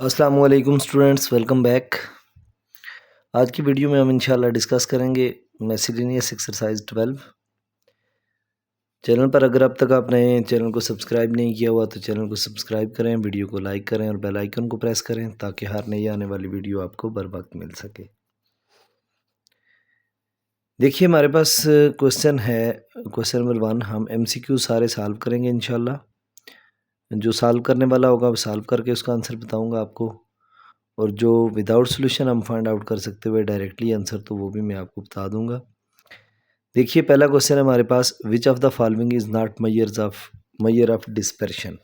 अस्सलाम वालेकुम students, welcome back. आज की वीडियो में हम इंशाल्लाह डिस्कस करेंगे मिसलेनियस एक्सरसाइज 12। चैनल पर अगर अब तक आपने चैनल को सब्सक्राइब नहीं किया हुआ तो चैनल को सब्सक्राइब करें, वीडियो को लाइक करें और बेल आइकन को प्रेस करें ताकि हर नई आने वाली वीडियो आपको बर वक्त मिल सके। देखिए हमारे पास क्वेश्चन है, क्वेश्चन नंबर 1। हम MCQ सारे सॉल्व करेंगे इंशाल्लाह। जो सॉल्व करने वाला होगा वो सॉल्व करके उसका आंसर बताऊँगा आपको, और जो विदाउट सॉल्यूशन हम फाइंड आउट कर सकते हुए डायरेक्टली आंसर, तो वो भी मैं आपको बता दूंगा। देखिए पहला क्वेश्चन है हमारे पास, which of the following is not measure of dispersion.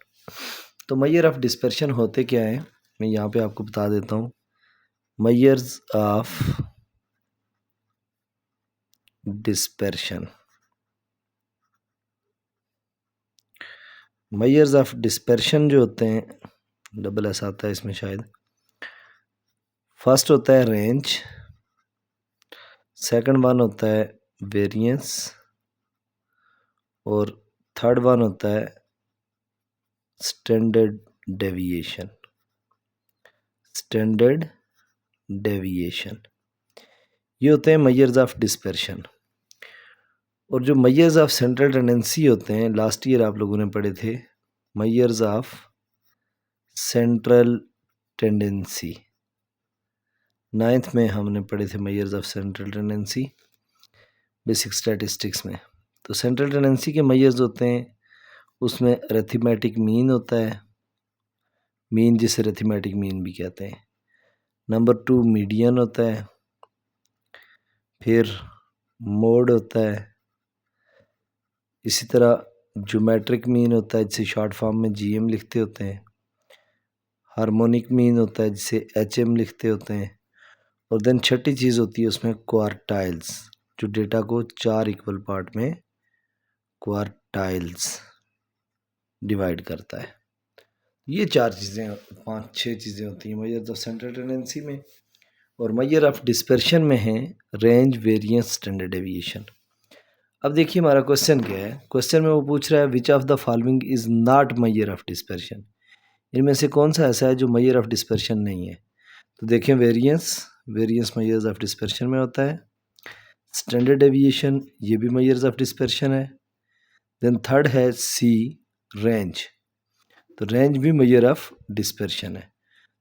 तो मेजर ऑफ डिस्पर्शन होते क्या है, मैं यहाँ पे आपको बता देता हूँ। Measures of dispersion, measures of dispersion जो होते हैं, डबल एस आता है इसमें शायद। फर्स्ट होता है रेंज, सेकंड वन होता है वेरिएंस, और थर्ड वन होता है स्टैंडर्ड डेविएशन। स्टैंडर्ड डेविएशन ये होते हैं मेजर्स ऑफ डिस्पर्शन। और जो मेजर्स ऑफ सेंट्रल टेंडेंसी होते हैं, लास्ट ईयर आप लोगों ने पढ़े थे measures of central tendency. 9th में हमने पढ़े थे measures of central tendency basic statistics में। तो सेंट्रल टेंडेंसी के मेजर्स होते हैं, उसमें अरिथमेटिक मीन होता है, मीन जिसे अरिथमेटिक मीन भी कहते हैं। नंबर 2 मीडियन होता है, फिर मोड होता है, इसी तरह ज्योमेट्रिक मीन होता है जिसे शॉर्ट फॉर्म में GM लिखते होते हैं। हार्मोनिक मीन होता है जिसे HM लिखते होते हैं। और देन छठी चीज़ होती है उसमें क्वार्टाइल्स, जो डेटा को 4 इक्वल पार्ट में क्वार्टाइल्स डिवाइड करता है। ये 4 चीज़ें, 5-6 चीज़ें होती हैं मेजर ऑफ सेंट्रल टेंडेंसी में। और मेजर ऑफ डिस्पर्शन में है रेंज, वेरिएंस, स्टैंडर्ड डेविएशन। अब देखिए हमारा क्वेश्चन क्या है। क्वेश्चन में वो पूछ रहा है विच of the following is not measure of dispersion. इनमें से कौन सा ऐसा है जो मेजर ऑफ डिस्पर्शन नहीं है। तो देखें variance, variance measures of dispersion में होता है। स्टैंडर्ड डेविएशन ये भी मेजर्स ऑफ डिस्पर्शन है। देन थर्ड है C रेंज, तो रेंज भी मेजर ऑफ डिस्पर्शन है।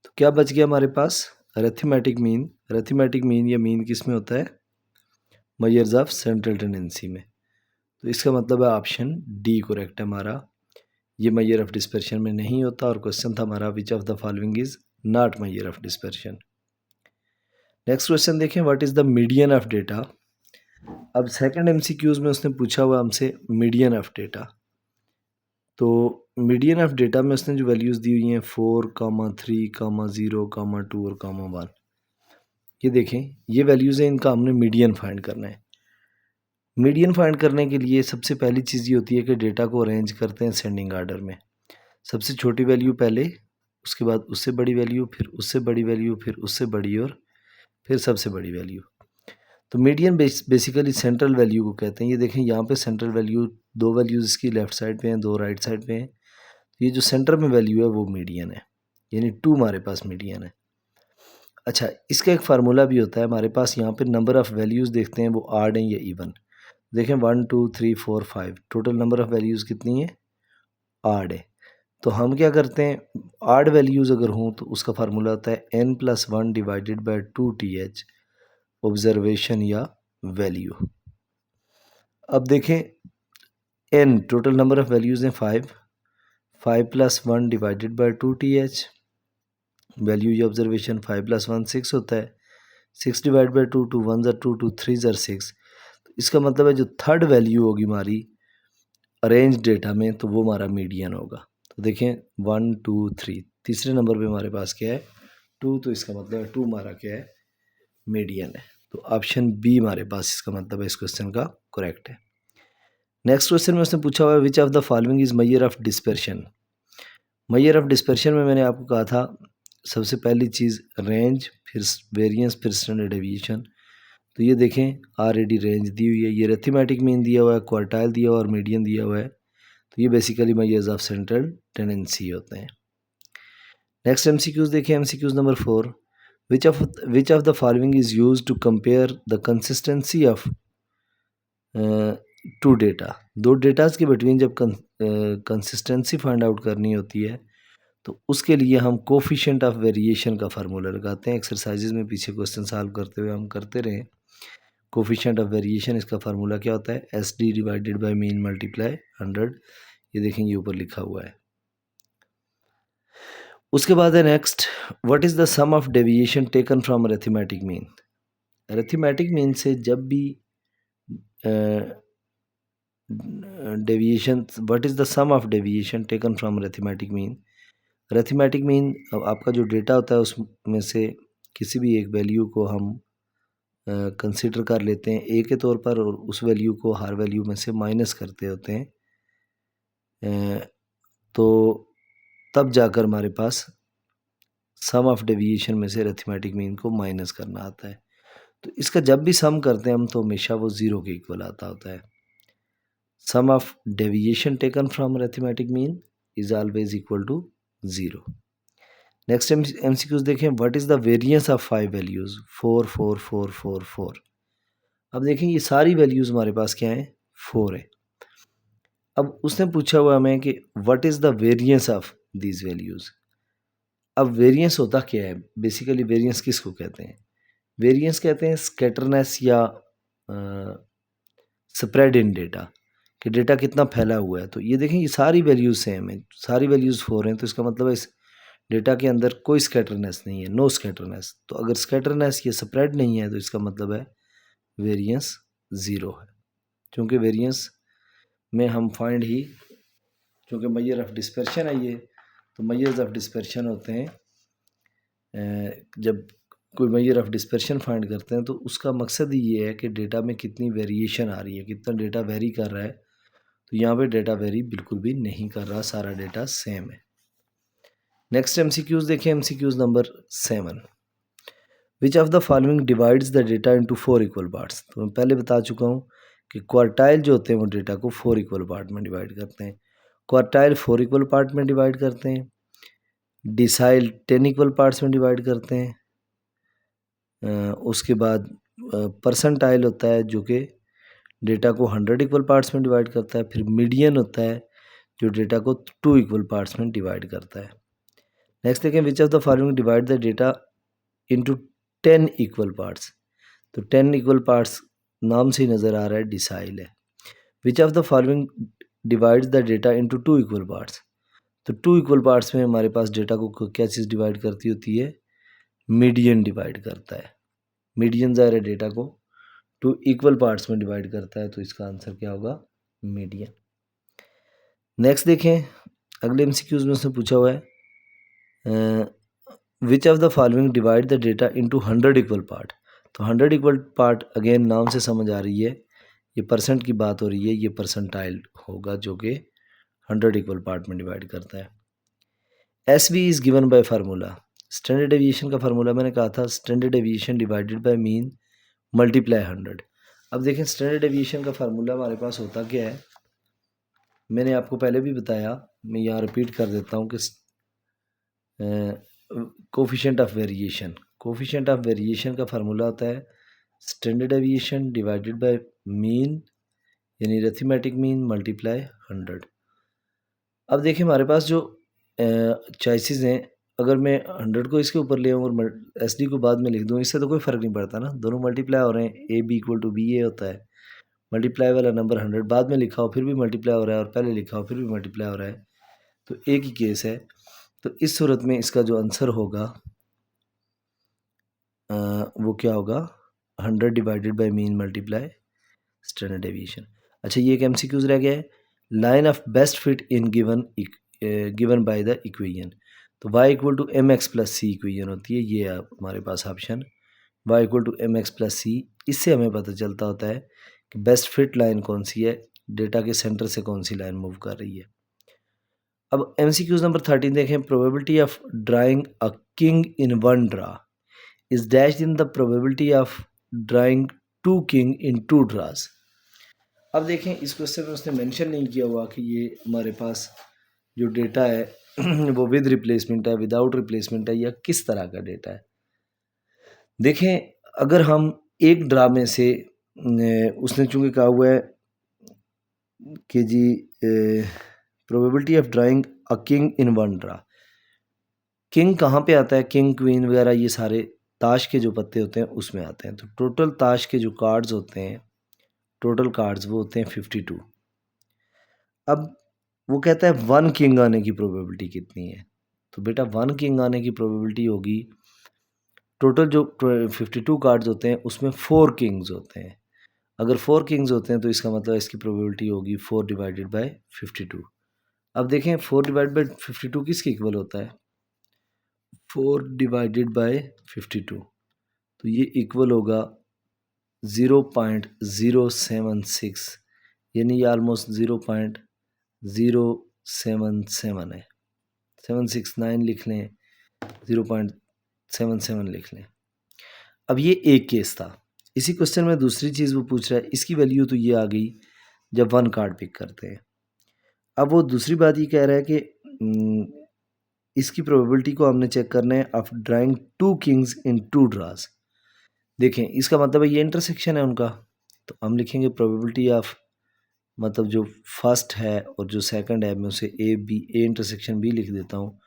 तो क्या बच गया हमारे पास, अरिथमेटिक मीन। अरिथमेटिक मीन या मीन किस में होता है, मेजर्स ऑफ सेंट्रल टेंडेंसी में। तो इसका मतलब है ऑप्शन D करेक्ट है हमारा, ये मेजर ऑफ डिस्पर्शन में नहीं होता। और क्वेश्चन था हमारा which of the following is not measure of dispersion. Next question देखें, what is the median of data. अब सेकंड MCQs में उसने पूछा हुआ हमसे मीडियन ऑफ डेटा। तो मीडियन ऑफ डेटा में उसने जो वैल्यूज़ दी हुई हैं 4, 3, 0, 2 और 1, ये देखें ये वैल्यूज़ हैं, इनका हमने मीडियन फाइंड करना है। मीडियन फाइंड करने के लिए सबसे पहली चीज़ ये होती है कि डेटा को अरेंज करते हैं असेंडिंग आर्डर में। सबसे छोटी वैल्यू पहले, उसके बाद उससे बड़ी वैल्यू, फिर उससे बड़ी वैल्यू, फिर उससे बड़ी, और फिर सबसे बड़ी वैल्यू। तो मीडियन बेसिकली सेंट्रल वैल्यू को कहते हैं। ये देखें यहाँ पे सेंट्रल वैल्यू, 2 वैल्यूज़ इसकी लेफ़्ट साइड पे हैं, 2 राइट साइड पे हैं। तो ये जो सेंटर में वैल्यू है वो मीडियन है, यानी 2 हमारे पास मीडियन है। अच्छा, इसका एक फार्मूला भी होता है हमारे पास। यहाँ पे नंबर ऑफ़ वैल्यूज़ देखते हैं वो ऑड हैं या इवन। देखें 1 2 3 4 5 टोटल नंबर ऑफ़ वैल्यूज़ कितनी है, ऑड है। तो हम क्या करते हैं, ऑड वैल्यूज़ अगर हों तो उसका फार्मूला होता है n+1 divided by 2th observation या वैल्यू। अब देखें n total number of values हैं 5 + 1 डिवाइडेड बाय 2th वैल्यू या ऑब्जर्वेशन 5 + 1 6 होता है। 6 डिवाइड बाय 2, 2 1 2, 2 3 6। तो इसका मतलब है जो थर्ड वैल्यू होगी हमारी अरेंज डेटा में, तो वो हमारा मीडियन होगा। तो देखें 1 2 3, तीसरे नंबर पे हमारे पास क्या है 2, तो इसका मतलब है 2 हमारा क्या है, मीडियन है। तो ऑप्शन B हमारे पास इसका मतलब है इस क्वेश्चन का करेक्ट है। नेक्स्ट क्वेश्चन में उसने पूछा हुआ है विच of the following is major of dispersion. Major of dispersion में मैंने आपको कहा था सबसे पहली चीज़ रेंज, फिर वेरिएंस, फिर स्टैंडर्ड डेविएशन। तो ये देखें ऑलरेडी रेंज दी हुई है, ये अरिथमेटिक मीन दिया हुआ है, क्वार्टाइल दिया हुआ है और मीडियन दिया हुआ है। तो ये basically measures of central tendency होते हैं। नेक्स्ट एमसीक्यूज देखिए, MCQs number 4, which of the following is use to compare the consistency of two data. दो डेटाज के बिटवीन जब कंसिस्टेंसी फाइंड आउट करनी होती है तो उसके लिए हम कोफिशिएंट ऑफ वेरिएशन का फार्मूला लगाते हैं। एक्सरसाइजेज में पीछे क्वेश्चन सॉल्व करते हुए हम करते रहे। कोफिशिएंट ऑफ वेरिएशन, इसका फार्मूला क्या होता है? S D divided by mean multiply 100। ये देखेंगे ऊपर लिखा हुआ है। उसके बाद है next, what is the sum of deviation taken from arithmetic mean. Arithmetic mean से जब भी deviation, what is the sum of deviation taken from arithmetic mean. Arithmetic mean, आपका जो डेटा होता है उसमें से किसी भी एक वैल्यू को हम कंसिडर कर लेते हैं ए के तौर पर, और उस वैल्यू को हर वैल्यू में से माइनस करते होते हैं, तो तब जाकर हमारे पास सम ऑफ डेविएशन में से अरिथमेटिक मीन को माइनस करना आता है। तो इसका जब भी सम करते हैं हम तो हमेशा वो ज़ीरो के इक्वल आता होता है। Sum of deviation taken from arithmetic mean is always equal to 0। Next MCQs देखें, what is the variance of 5 values 4 4 4 4 4। अब देखें ये सारी वैल्यूज़ हमारे पास क्या है? 4 है। अब उसने पूछा हुआ हमें कि what is the variance of these values. अब वेरिएंस होता क्या है? बेसिकली वेरिएंस किसको कहते हैं? वेरिएंस कहते हैं स्कैटरनेस या स्प्रेड इन डेटा, कि डेटा कितना फैला हुआ है। तो ये देखें ये सारी वैल्यूज़ सेम है, सारी वैल्यूज़ 4 हैं, तो इसका मतलब है इस डेटा के अंदर कोई स्कैटरनेस नहीं है, नो स्कैटरनेस। तो अगर स्कैटरनेस ये स्प्रेड नहीं है तो इसका मतलब है वेरिएंस 0 है। क्योंकि वेरिएंस में हम फाइंड ही, क्योंकि मेजर ऑफ डिस्पर्शन है ये, तो मेजर्स ऑफ डिस्पर्शन होते हैं, जब कोई मेजर ऑफ डिस्पर्शन फाइंड करते हैं तो उसका मकसद ही ये है कि डेटा में कितनी वेरिएशन आ रही है, कितना डेटा वेरी कर रहा है। तो यहाँ पे डेटा वेरी बिल्कुल भी नहीं कर रहा, सारा डेटा सेम है। नेक्स्ट एमसीक्यूज देखें, MCQs number 7, which of the following divides the data into 4 equal parts. तो मैं पहले बता चुका हूँ कि क्वार्टाइल जो होते हैं वो डेटा को 4 इक्वल पार्ट में डिवाइड करते हैं। क्वार्टाइल 4 इक्वल पार्ट में डिवाइड करते हैं, डिसाइल 10 इक्वल पार्ट्स में डिवाइड करते हैं, उसके बाद परसेंटाइल होता है जो कि डेटा को 100 इक्वल पार्ट्स में डिवाइड करता है। फिर मीडियन होता है जो डेटा को 2 इक्वल पार्ट्स में डिवाइड करता है। नेक्स्ट देखें, विच of the following divide the data into 10 equal parts. तो 10 इक्वल पार्ट्स नाम से ही नज़र आ रहा है, डिसाइल है। विच of the following divides the data into 2 equal parts. तो 2 इक्वल पार्ट्स में हमारे पास डेटा को क्या चीज़ डिवाइड करती होती है? मीडियन डिवाइड करता है। मीडियन ज़ाहिर है डेटा को 2 इक्वल पार्ट्स में डिवाइड करता है, तो इसका आंसर क्या होगा? मीडियन। नेक्स्ट देखें, अगले एमसीक्यूज में उसने पूछा हुआ है, विच of the following divide the data into 100 equal part. तो 100 इक्वल पार्ट अगेन नाम से समझ आ रही है, ये परसेंट की बात हो रही है, ये परसेंटाइल होगा जो कि 100 इक्वल पार्ट में डिवाइड करता है। S V is given by formula. Standard deviation का फार्मूला मैंने कहा था, standard deviation divided by mean multiply 100। अब देखें स्टैंडर्ड डेविएशन का फार्मूला हमारे पास होता क्या है, मैंने आपको पहले भी बताया, मैं यहाँ रिपीट कर देता हूँ कि coefficient of variation, coefficient of variation का फार्मूला होता है standard deviation divided by mean, यानी अरिथमेटिक मीन मल्टीप्लाई 100। अब देखिए हमारे पास जो चॉइसेस हैं, अगर मैं 100 को इसके ऊपर ले आऊँ और एस डी को बाद में लिख दूँ, इससे तो कोई फ़र्क नहीं पड़ता ना, दोनों मल्टीप्लाई हो रहे हैं। A b equal to b a होता है, मल्टीप्लाई वाला नंबर 100 बाद में लिखा हो फिर भी मल्टीप्लाई हो रहा है, और पहले लिखा हो फिर भी मल्टीप्लाई हो रहा है, तो एक ही केस है। तो इस सूरत में इसका जो आंसर होगा वो क्या होगा? 100 divided by mean multiply standard deviation. अच्छा, ये एक एमसीक्यूज रह गया है, line of best fit in given by the equation. तो y equal to m x plus c equation होती है, ये हमारे पास option y equal to m x plus c. इससे हमें पता चलता होता है कि बेस्ट फिट लाइन कौन सी है, डेटा के सेंटर से कौन सी लाइन मूव कर रही है। अब एमसीक्यूज नंबर 13 देखें, probability of drawing a king in one draw is dashed in the probability of drawing 2 king in 2 draws. अब देखें इस क्वेश्चन में उसने मेंशन नहीं किया हुआ कि ये हमारे पास जो डेटा है वो विद रिप्लेसमेंट है, विदाउट रिप्लेसमेंट है, या किस तरह का डेटा है। देखें, अगर हम एक ड्रा में से उसने चूंकि कहा हुआ है कि जी probability of drawing a king in one draw, king कहाँ पे आता है, किंग क्वीन वगैरह ये सारे ताश के जो पत्ते होते हैं उसमें आते हैं। तो टोटल ताश के जो कार्ड्स होते हैं, टोटल कार्ड्स वो होते हैं 52। अब वो कहता है वन किंग आने की प्रोबेबिलिटी कितनी है। तो बेटा वन किंग आने की प्रोबेबिलिटी होगी, टोटल जो 52 कार्ड्स होते हैं उसमें 4 किंग्स होते हैं। अगर 4 किंग्स होते हैं तो इसका मतलब इसकी प्रोबेबिलिटी होगी 4 डिवाइडेड बाय 52। अब देखें 4 डिवाइड बाय 52 किसके इक्वल होता है, 4 डिवाइडेड बाय 52, तो ये इक्वल होगा 0.076, यानी ये ऑलमोस्ट 0.077 है। 769 लिख लें, 0.77 लिख लें। अब ये एक केस था। इसी क्वेश्चन में दूसरी चीज़ वो पूछ रहा है, इसकी वैल्यू तो ये आ गई जब वन कार्ड पिक करते हैं। अब वो दूसरी बात ये कह रहा है कि इसकी प्रोबेबिलिटी को हमने चेक करना है of drawing 2 kings in 2 draws. देखें, इसका मतलब है ये इंटरसेक्शन है उनका, तो हम लिखेंगे प्रोबेबिलिटी ऑफ, मतलब जो फर्स्ट है और जो सेकंड है मैं उसे ए इंटरसेक्शन बी लिख देता हूँ,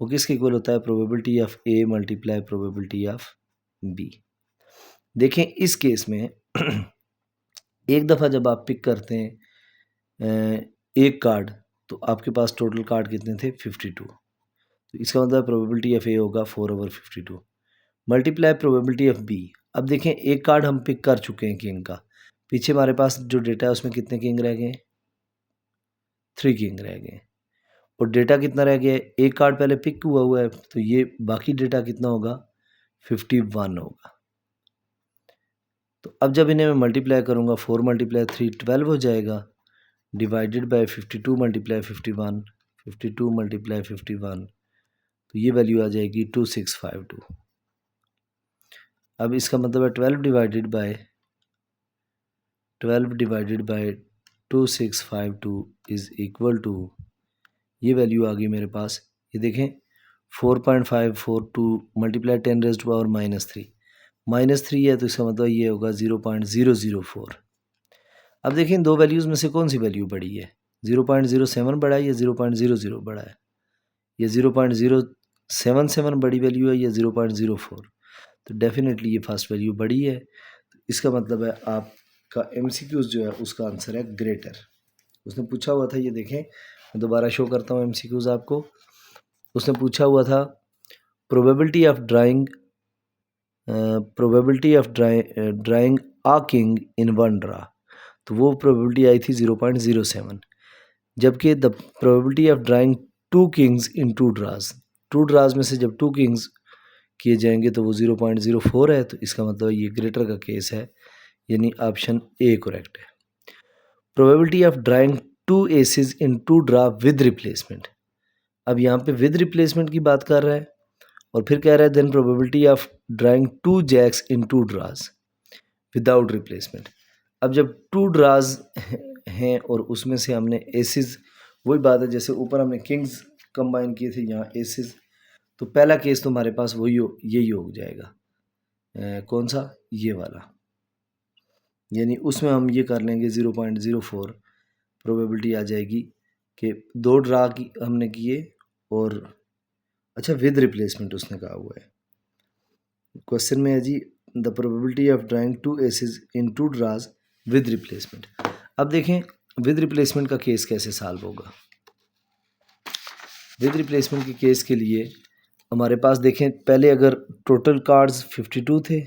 वो किसके इक्वल होता है, probability of A multiply probability of B. देखें इस केस में एक दफ़ा जब आप पिक करते हैं एक कार्ड, तो आपके पास टोटल कार्ड कितने थे, 52। तो इसका मतलब प्रोबेबिलिटी ऑफ ए होगा 4/52 मल्टीप्लाई प्रोबेबिलिटी ऑफ बी। अब देखें एक कार्ड हम पिक कर चुके हैं किंग का, पीछे हमारे पास जो डेटा है उसमें कितने किंग रह गए, 3 किंग रह गए, और डेटा कितना रह गया है, एक कार्ड पहले पिक हुआ है, तो ये बाकी डेटा कितना होगा, 51 होगा। तो अब जब इन्हें मैं मल्टीप्लाई करूँगा, 4 × 3 12 हो जाएगा, डिवाइडेड बाय 52 × 51, 52 × 51, तो ये वैल्यू आ जाएगी 2652। अब इसका मतलब है 12 divided by 2652 is equal to, ये वैल्यू आ गई मेरे पास, ये देखें 4.542 मल्टीप्लाई 10⁻³ -3 है, तो इसका मतलब ये होगा 0.004। अब देखें दो वैल्यूज़ में से कौन सी वैल्यू बड़ी है, 0.07 बड़ा है या 0.00 बड़ा है, या 0.077 बड़ी वैल्यू है या 0.04, तो डेफिनेटली ये फर्स्ट वैल्यू बड़ी है। तो इसका मतलब है आपका MCQs जो है उसका आंसर है ग्रेटर। उसने पूछा हुआ था, ये देखें मैं दोबारा शो करता हूँ MCQs आपको। उसने पूछा हुआ था probability of drawing a king in one draw, तो वो प्रोबेबिलिटी आई थी 0.07, जबकि the probability of drawing 2 kings in 2 draws, 2 draws में से जब 2 किंग्स किए जाएंगे तो वो 0.04 है। तो इसका मतलब ये ग्रेटर का केस है, यानी ऑप्शन ए करेक्ट है। Probability of drawing 2 aces in 2 draw with replacement, अब यहाँ पे विद रिप्लेसमेंट की बात कर रहा है, और फिर कह रहा है then probability of drawing 2 jacks in 2 draws without replacement. अब जब 2 ड्राज हैं और उसमें से हमने एसेस, वही बात है जैसे ऊपर हमने किंग्स कंबाइन किए थे, यहाँ एसेस, तो पहला केस तो हमारे पास वही यही हो जाएगा, कौन सा, ये वाला, यानी उसमें हम ये कर लेंगे 0.04 प्रोबेबिलिटी आ जाएगी कि 2 ड्रा की हमने किए, और अच्छा विद रिप्लेसमेंट उसने कहा हुआ है क्वेश्चन में है जी, the probability of drawing 2 aces in 2 draws with replacement. अब देखें विद रिप्लेसमेंट का केस कैसे सॉल्व होगा। विद रिप्लेसमेंट के केस के लिए हमारे पास देखें, पहले अगर टोटल कार्ड्स 52 थे,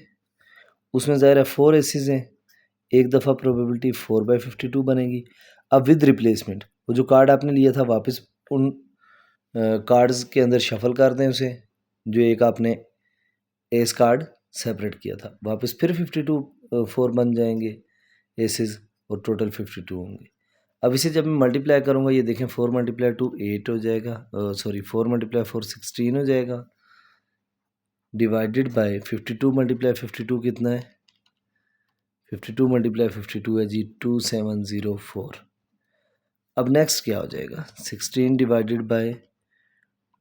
उसमें ज़ाहिर है 4 एसेस हैं, एक दफ़ा प्रोबेबिलिटी 4/52 बनेगी। अब विद रिप्लेसमेंट वो जो कार्ड आपने लिया था वापस उन कार्ड्स के अंदर शफल कर दें उसे, जो एक आपने एस कार्ड सेपरेट किया था, वापस फिर 52 4 बन जाएंगे एसेस, और टोटल 52 होंगे। अब इसे जब मैं मल्टीप्लाई करूँगा, ये देखें 4 × 2 8 हो जाएगा, सॉरी 4 × 4 16 हो जाएगा, डिवाइडेड बाय 52 × 52 कितना है, 52 × 52 है जी 2704। अब नेक्स्ट क्या हो जाएगा, 16 divided by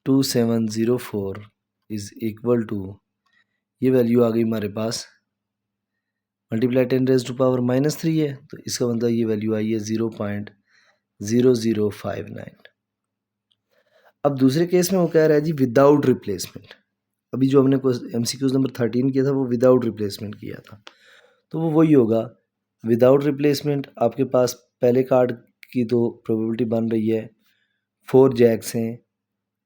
2704 is equal to, ये वैल्यू आ गई हमारे पास, मल्टीप्लाई 10⁻³ है, तो इसका मतलब ये वैल्यू आई है 0.0059। अब दूसरे केस में वो कह रहा है जी विदाउट रिप्लेसमेंट। अभी जो हमने MCQ नंबर 13 किया था वो विदाउट रिप्लेसमेंट किया था, तो वो वही होगा। विदाउट रिप्लेसमेंट आपके पास पहले कार्ड की तो प्रोबेबिलिटी बन रही है 4 जैक्स हैं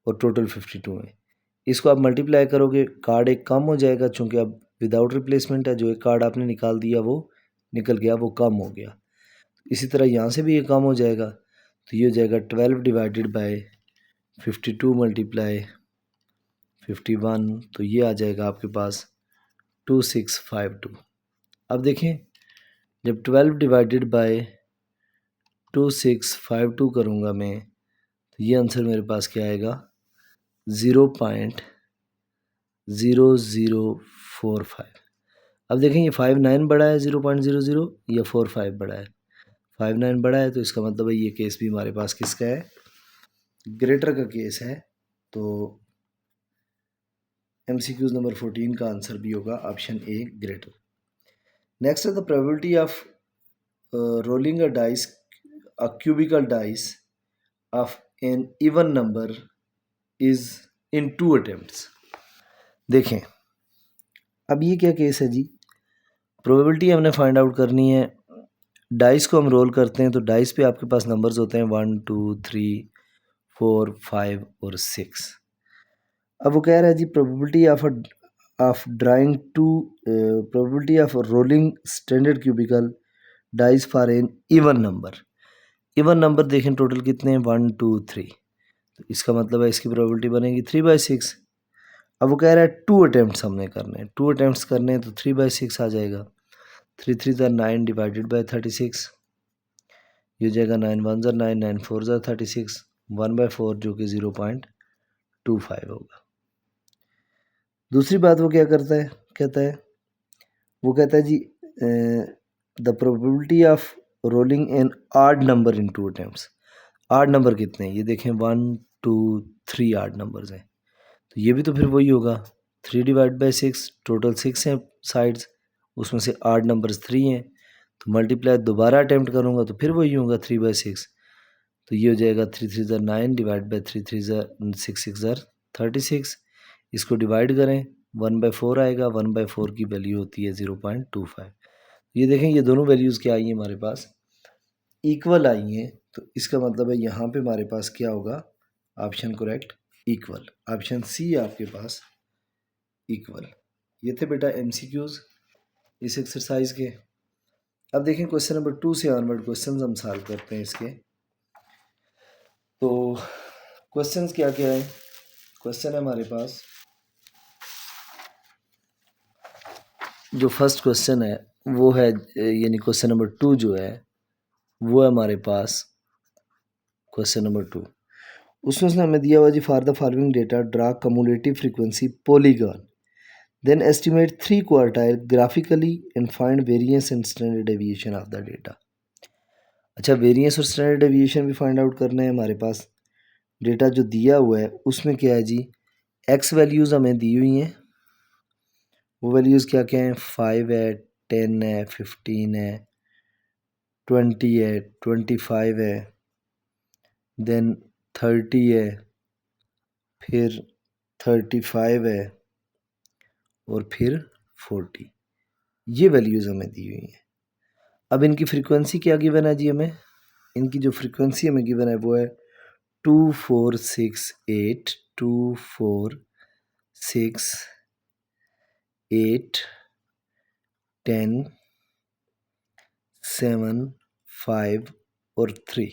और टोटल 52 हैं। इसको आप मल्टीप्लाई करोगे, कार्ड एक कम हो जाएगा, चूँकि अब विदाउट रिप्लेसमेंट है, जो एक कार्ड आपने निकाल दिया वो निकल गया, वो कम हो गया। इसी तरह यहाँ से भी ये कम हो जाएगा, तो ये हो जाएगा 12 डिवाइडेड बाय 52 मल्टीप्लाई 51, तो ये आ जाएगा आपके पास 2652। अब देखें, जब 12 डिवाइडेड बाय 2652 करूँगा मैं, तो ये आंसर मेरे पास क्या आएगा 0.0045। अब देखें ये 59 बड़ा है 0.00 या 45 बड़ा है, 59 बड़ा है, तो इसका मतलब है ये केस भी हमारे पास किसका है, ग्रेटर का केस है। तो MCQ नंबर 14 का आंसर भी होगा ऑप्शन ए ग्रेटर। नेक्स्ट है the probability of rolling a cubical dice of an even number is in 2 attempts। देखें अब ये क्या केस है जी, प्रोबेबिलिटी हमने फाइंड आउट करनी है। डाइस को हम रोल करते हैं तो डाइस पे आपके पास नंबर्स होते हैं 1 2 3 4 5 और 6। अब वो कह रहा है जी probability of drawing two probability of rolling standard cubical dice for an even number. Even number देखें टोटल कितने हैं 1 2 3, तो इसका मतलब है इसकी प्रोबेबिलिटी बनेगी 3/6। अब वो कह रहा है 2 अटैम्प्ट्स हमने करने हैं, 2 अटैम्प्ट्स करने हैं तो 3/6 आ जाएगा। 3 3 9 डिवाइडेड बाय 36, ये हो जाएगा 9 1 9 9 4 36, 1/4 जो कि 0.25 होगा। दूसरी बात वो क्या करता है, वो कहता है जी the probability of rolling an odd number in 2 attempts. Odd number कितने हैं, ये देखें 1 2 3 आड नंबर्स हैं, तो ये भी तो फिर वही होगा 3 डिवाइड बाई 6, टोटल 6 हैं साइड्स, उसमें से आड नंबर्स 3 हैं, तो मल्टीप्लाई दोबारा अटैम्प्ट करूँगा तो फिर वही होगा 3/6, तो ये हो जाएगा 3 3 9 डिवाइड बाई 3 3 6 6 36। इसको डिवाइड करें 1/4 आएगा, 1/4 की वैल्यू होती है 0.25। ये देखें ये दोनों वैल्यूज़ क्या आई हैं हमारे पास, इक्वल आई हैं, तो इसका मतलब है यहाँ पे हमारे पास क्या होगा, option correct equal, option C आपके पास इक्वल। ये थे बेटा MCQs इस एक्सरसाइज के। अब देखें क्वेश्चन नंबर 2 से ऑनवर्ड क्वेश्चंस हम सॉल्व करते हैं इसके। तो क्वेश्चंस क्या क्या है, क्वेश्चन है हमारे पास, जो फर्स्ट क्वेश्चन है वो है यानी क्वेश्चन नंबर 2 जो है वो है हमारे पास क्वेश्चन नंबर 2। उसमें उसने हमें दिया हुआ जी for the following data draw cumulative frequency polygon, then estimate 3 quartile graphically and find variance and standard deviation of the data। अच्छा वेरिएंस और स्टैंडर्ड डेविएशन भी फाइंड आउट करना है। हमारे पास डेटा जो दिया हुआ है उसमें क्या है जी, एक्स वैल्यूज़ हमें दी हुई हैं, वो वैल्यूज़ क्या क्या हैं, 5 है 10 है 15 है 20 है 25 है, देन 30 है, फिर 35 है और फिर 40, ये वैल्यूज़ हमें दी हुई हैं। अब इनकी फ्रीक्वेंसी क्या गिवन है जी, हमें इनकी जो फ्रीक्वेंसी हमें गिवन है वो है 2 4 6 8 2 4 6 8 10 7 5 और 3,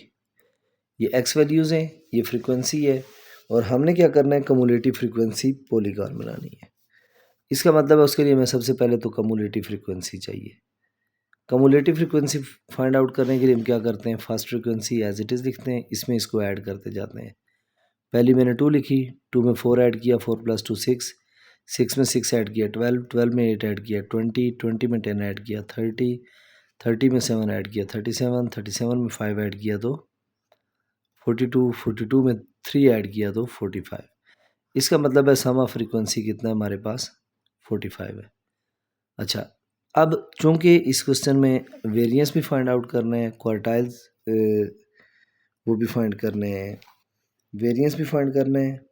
ये एक्स वैल्यूज़ हैं, ये फ्रीक्वेंसी है, और हमने क्या करना है कम्युलेटिव फ्रीक्वेंसी पॉलीगॉन बनानी है। इसका मतलब है उसके लिए हमें सबसे पहले तो कम्युलेटिव फ्रीक्वेंसी चाहिए। कम्युलेटिव फ्रीक्वेंसी फाइंड आउट करने के लिए हम क्या करते हैं, first frequency as it is लिखते हैं, इसमें इसको ऐड करते जाते हैं। पहली मैंने 2 लिखी, 2 में 4 ऐड किया, 4 + 2 6, 6 में 6 ऐड किया 12, 12 में 8 ऐड किया 20, 20 में 10 ऐड किया 30, 30 में 7 ऐड किया 37, 37 में 5 ऐड किया तो 42, 42 में 3 ऐड किया तो 45। इसका मतलब है सम ऑफ फ्रीक्वेंसी कितना है हमारे पास 45 है। अच्छा, अब चूंकि इस क्वेश्चन में वेरिएंस भी फाइंड आउट करना है, क्वार्टाइल्स वो भी फाइंड करने हैं, वेरिएंस भी फाइंड करना है,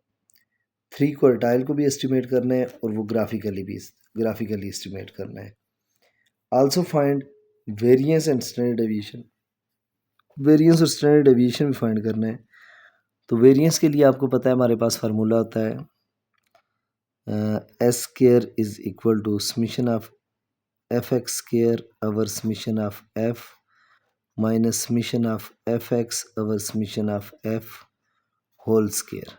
3 क्वार्टाइल को भी एस्टिमेट करना है और वो ग्राफिकली एस्टिमेट करना है। Also find variance and standard deviation, variance और स्टैंडर्ड डेविएशन भी फाइंड करना है। तो वेरिएंस के लिए आपको पता है हमारे पास फार्मूला होता है S square is equal to summation of F X square over summation of F minus summation of F X over summation of F whole square.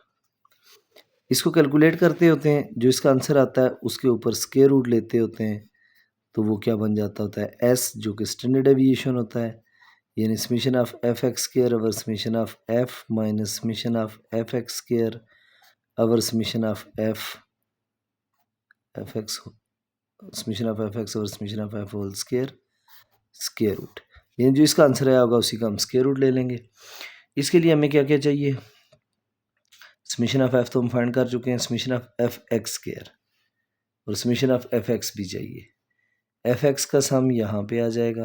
इसको कैलकुलेट करते होते हैं, जो इसका आंसर आता है उसके ऊपर स्क्वायर रूट लेते होते हैं, तो वो क्या बन जाता होता है एस, जो कि स्टैंडर्ड डेविएशन होता है, यानी summation of F X square over summation of F minus summation of F X square over summation of F X summation of F X over summation of F whole square square root, यानी जो इसका answer आया होगा उसी का हम square root ले लेंगे। इसके लिए हमें क्या क्या चाहिए, समेशन ऑफ एफ तो हम फाइंड कर चुके हैं, summation of F X square और समेशन ऑफ एफ एक्स भी चाहिए। एफ एक्स का सम यहाँ पे आ जाएगा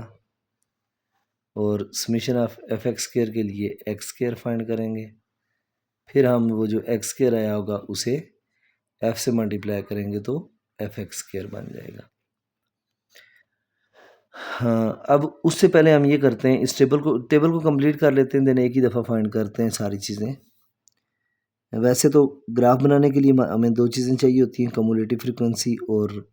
और summation of F X square के लिए एक्स स्क्वायर फाइंड करेंगे, फिर हम वो जो एक्स स्क्वायर आया होगा उसे एफ से मल्टीप्लाई करेंगे तो एफ एक्स स्क्वायर बन जाएगा। हाँ, अब उससे पहले हम ये करते हैं, इस टेबल को कंप्लीट कर लेते हैं, देन एक ही दफ़ा फाइंड करते हैं सारी चीज़ें। वैसे तो ग्राफ बनाने के लिए हमें 2 चीज़ें चाहिए होती हैं, कम्युलेटिव फ्रीक्वेंसी और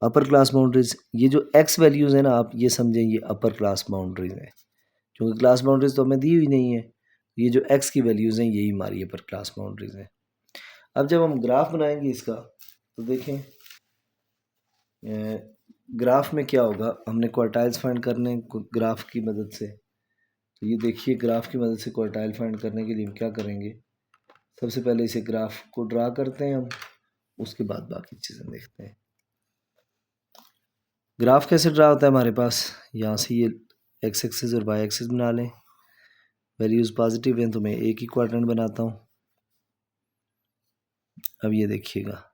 अपर क्लास बाउंड्रीज। ये जो एक्स वैल्यूज़ हैं ना, आप ये समझें ये अपर क्लास बाउंड्रीज हैं, क्योंकि क्लास बाउंड्रीज तो हमें दी हुई नहीं है। ये जो एक्स की वैल्यूज़ हैं यही हमारी अपर क्लास बाउंड्रीज हैं। अब जब हम ग्राफ बनाएंगे इसका, तो देखें ग्राफ में क्या होगा, हमने क्वार्टाइल्स फाइंड करने ग्राफ की मदद से। तो ये देखिए, ग्राफ की मदद से क्वार्टाइल फाइंड करने के लिए हम क्या करेंगे, सबसे पहले इसे ग्राफ को ड्रा करते हैं हम, उसके बाद बाकी चीज़ें देखते हैं। ग्राफ कैसे ड्रा होता है हमारे पास, यहाँ से ये एक्स एक्सिस और वाई एक्सिस बना लें, वैल्यूज़ पॉजिटिव हैं तो मैं एक ही क्वाड्रेंट बनाता हूँ। अब ये देखिएगा,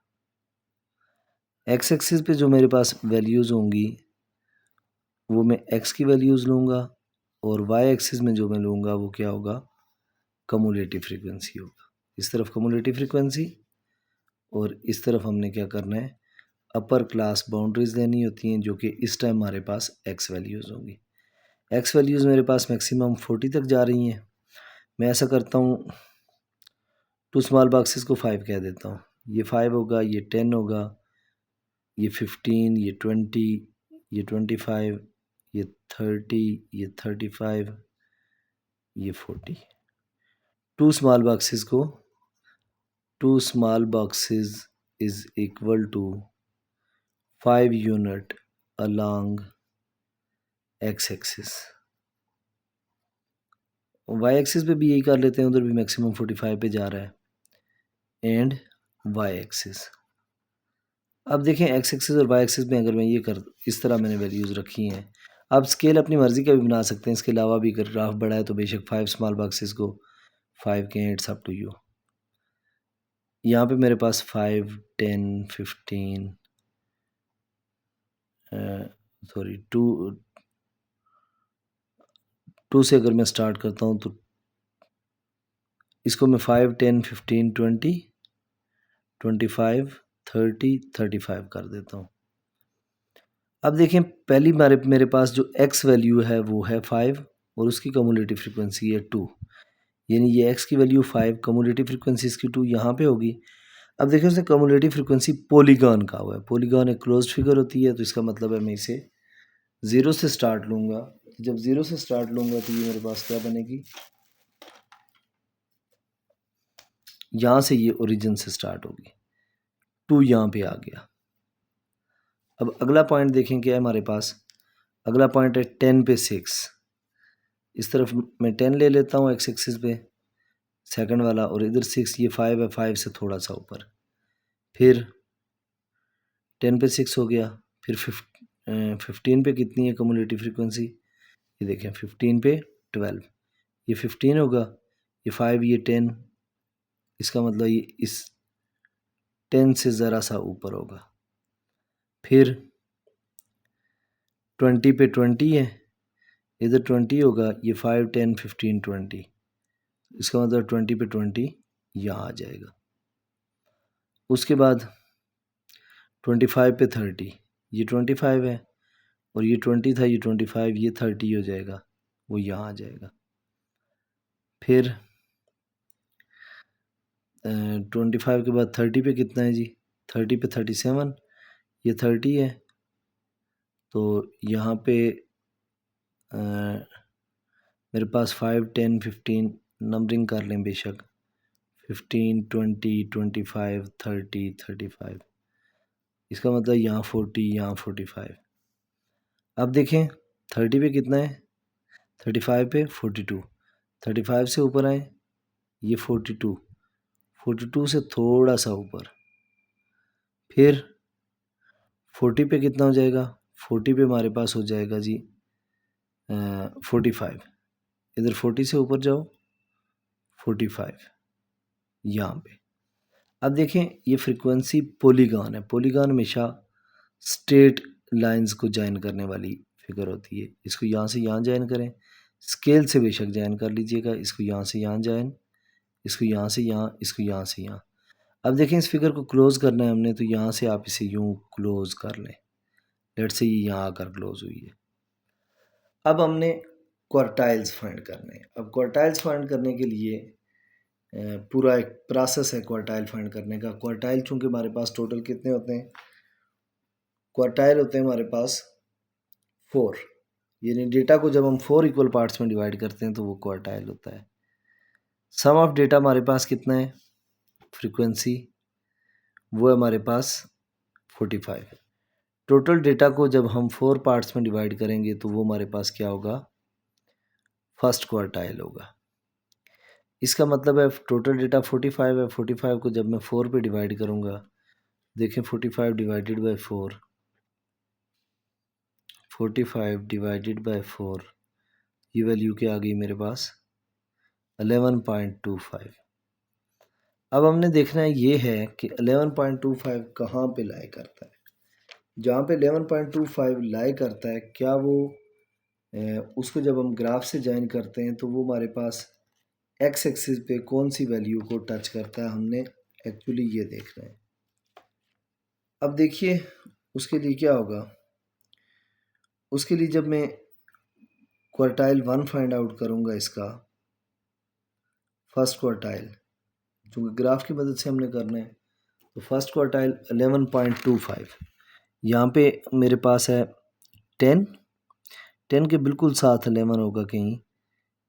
एक्स एक्सिस पे जो मेरे पास वैल्यूज़ होंगी वो मैं एक्स की वैल्यूज़ लूँगा, और वाई एक्सिस में जो मैं लूँगा वो क्या होगा, कम्युलेटिव फ्रीक्वेंसी होगा। इस तरफ कम्युलेटिव फ्रीक्वेंसी और इस तरफ हमने क्या करना है, अपर क्लास बाउंड्रीज लेनी होती हैं, जो कि इस टाइम हमारे पास एक्स वैल्यूज़ होंगी। एक्स वैल्यूज़ मेरे पास मैक्सिमम 40 तक जा रही हैं। मैं ऐसा करता हूँ, 2 स्मॉल बॉक्सेस को 5 कह देता हूँ। ये 5 होगा, ये 10 होगा, ये 15, ये 20, ये 25, ये 30, ये 35, ये 40। 2 small boxes is equal to 5 unit along x axis. y axis पे भी यही कर लेते हैं, उधर भी मैक्सिमम 45 पे जा रहा है, एंड y एक्सिस। अब देखें x एक्सिस और y एक्सिस में अगर मैं ये कर, इस तरह मैंने वैल्यूज़ रखी हैं। आप स्केल अपनी मर्ज़ी का भी बना सकते हैं, इसके अलावा भी अगर ग्राफ बड़ा है तो बेशक 5 स्मॉल बॉक्सेस को 5 के, इट्स अप टू यू। यहाँ पे मेरे पास 5, 10, 15 सॉरी 2 से अगर मैं स्टार्ट करता हूँ तो इसको मैं 5, 10, 15, 20, 25, 30, 35 कर देता हूँ। अब देखें, पहली मेरे पास जो x वैल्यू है वो है 5 और उसकी कम्युलेटिव फ्रीक्वेंसी है 2, यानी ये x की वैल्यू 5, कम्युलेटिव फ्रीक्वेंसी इसकी 2 यहाँ पे होगी। अब देखिए उसने कम्युलेटिव फ्रीक्वेंसी पॉलीगॉन का हुआ है, पॉलीगॉन एक क्लोज्ड फिगर होती है, तो इसका मतलब है मैं इसे 0 से स्टार्ट लूँगा। जब 0 से स्टार्ट लूँगा तो ये मेरे पास क्या बनेगी, यहाँ से ये ओरिजिन से स्टार्ट होगी, 2 यहाँ पे आ गया। अब अगला पॉइंट देखें क्या है हमारे पास, अगला पॉइंट है 10 पे 6, इस तरफ मैं 10 ले लेता हूँ एक्स एक्सिस पे, सेकंड वाला, और इधर 6, ये 5 है, 5 से थोड़ा सा ऊपर, फिर 10 पे 6 हो गया, फिर 15 पे कितनी है कम्युलेटिव फ्रीक्वेंसी, ये देखें 15 पे 12, ये 15 होगा, ये 5, ये 10, इसका मतलब ये इस 10 से ज़रा सा ऊपर होगा। फिर 20 पे 20 है, इधर 20 होगा, ये 5 10 15 20, इसका मतलब 20 पे 20 यहाँ आ जाएगा। उसके बाद 25 पे 30, ये 25 है और ये 20 था, ये 25, ये 30 हो जाएगा, वो यहाँ आ जाएगा। फिर 25 के बाद 30 पे कितना है जी, 30 पे 37, ये 30 है, तो यहाँ पे मेरे पास 5 10 15 नंबरिंग कर लें बेशक, 15 20 25 30 35, इसका मतलब यहाँ 40, यहाँ 45। अब देखें 30 पे कितना है, 35 पे 42, 35 से ऊपर आए, ये 42, 42 से थोड़ा सा ऊपर, फिर 40 पे कितना हो जाएगा, 40 पे हमारे पास हो जाएगा जी 45, इधर 40 से ऊपर जाओ 45 यहाँ पे। अब देखें ये फ्रीक्वेंसी पॉलीगॉन है, पॉलीगॉन हमेशा स्ट्रेट लाइंस को जॉइन करने वाली फिगर होती है। इसको यहाँ से यहाँ जॉइन करें, स्केल से बेशक जॉइन कर लीजिएगा, इसको यहाँ से यहाँ जॉइन, इसको यहाँ से यहाँ, इसको यहाँ से यहाँ। अब देखें इस फिगर को क्लोज करना है हमने, तो यहाँ से आप इसे यूँ क्लोज कर लें, लेट से ये यहाँ आकर क्लोज हुई है। अब हमने क्वार्टाइल्स फाइंड करने हैं। अब क्वार्टाइल्स फाइंड करने के लिए पूरा एक प्रोसेस है क्वार्टाइल फाइंड करने का। क्वार्टाइल चूँकि हमारे पास टोटल कितने होते हैं, क्वार्टाइल होते हैं हमारे पास 4, यानी डेटा को जब हम 4 इक्वल पार्ट्स में डिवाइड करते हैं तो वो क्वार्टाइल होता है। सम ऑफ डेटा हमारे पास कितना है, फ्रीक्वेंसी, वो है हमारे पास 45 है। टोटल डेटा को जब हम 4 पार्ट्स में डिवाइड करेंगे तो वो हमारे पास क्या होगा, फर्स्ट क्वार्टाइल होगा। इसका मतलब है टोटल डेटा 45 है, 45 को जब मैं 4 पे डिवाइड करूँगा, देखें 45 डिवाइडेड बाय 4, 45 डिवाइडेड बाय 4, ये वैल्यू क्या आ गई मेरे पास 11.25। अब हमने देखना है ये है कि 11.25 कहाँ पे लाई करता है। जहाँ पे 11.25 लाई करता है, क्या वो उसको जब हम ग्राफ से ज्वाइन करते हैं तो वो हमारे पास एक्स एक्सिस पे कौन सी वैल्यू को टच करता है, हमने एक्चुअली ये देखना है। अब देखिए उसके लिए क्या होगा, उसके लिए जब मैं क्वार्टाइल 1 फाइंड आउट करूँगा, इसका फर्स्ट क्वार्टाइल, क्योंकि ग्राफ की मदद से हमने करना है, तो फर्स्ट क्वार्टाइल 11.25, यहाँ पे मेरे पास है 10, 10 के बिल्कुल साथ 11 होगा कहीं,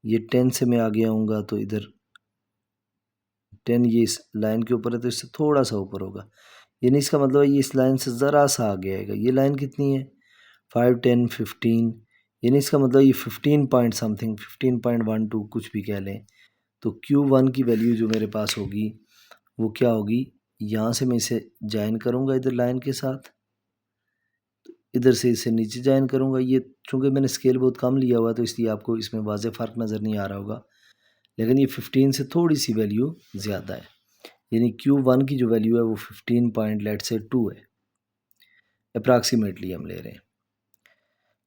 ये 10 से मैं आगे आऊँगा तो इधर 10 ये इस लाइन के ऊपर है तो इससे थोड़ा सा ऊपर होगा, यानी इसका मतलब है ये इस लाइन से ज़रा सा आगे आएगा। ये लाइन कितनी है 5 10 15, यानी इसका मतलब ये 15 पॉइंट समथिंग, 15.12 कुछ भी कह लें, तो Q1 की वैल्यू जो मेरे पास होगी वो क्या होगी, यहाँ से मैं इसे ज्वाइन करूँगा इधर लाइन के साथ, इधर से इसे नीचे ज्वाइन करूँगा। ये चूँकि मैंने स्केल बहुत कम लिया हुआ है तो इसलिए आपको इसमें वाज़ेह फ़र्क नज़र नहीं आ रहा होगा, लेकिन ये 15 से थोड़ी सी वैल्यू ज़्यादा है, यानी Q1 की जो वैल्यू है वो 15.2 है, अप्रॉक्सीमेटली हम ले रहे हैं।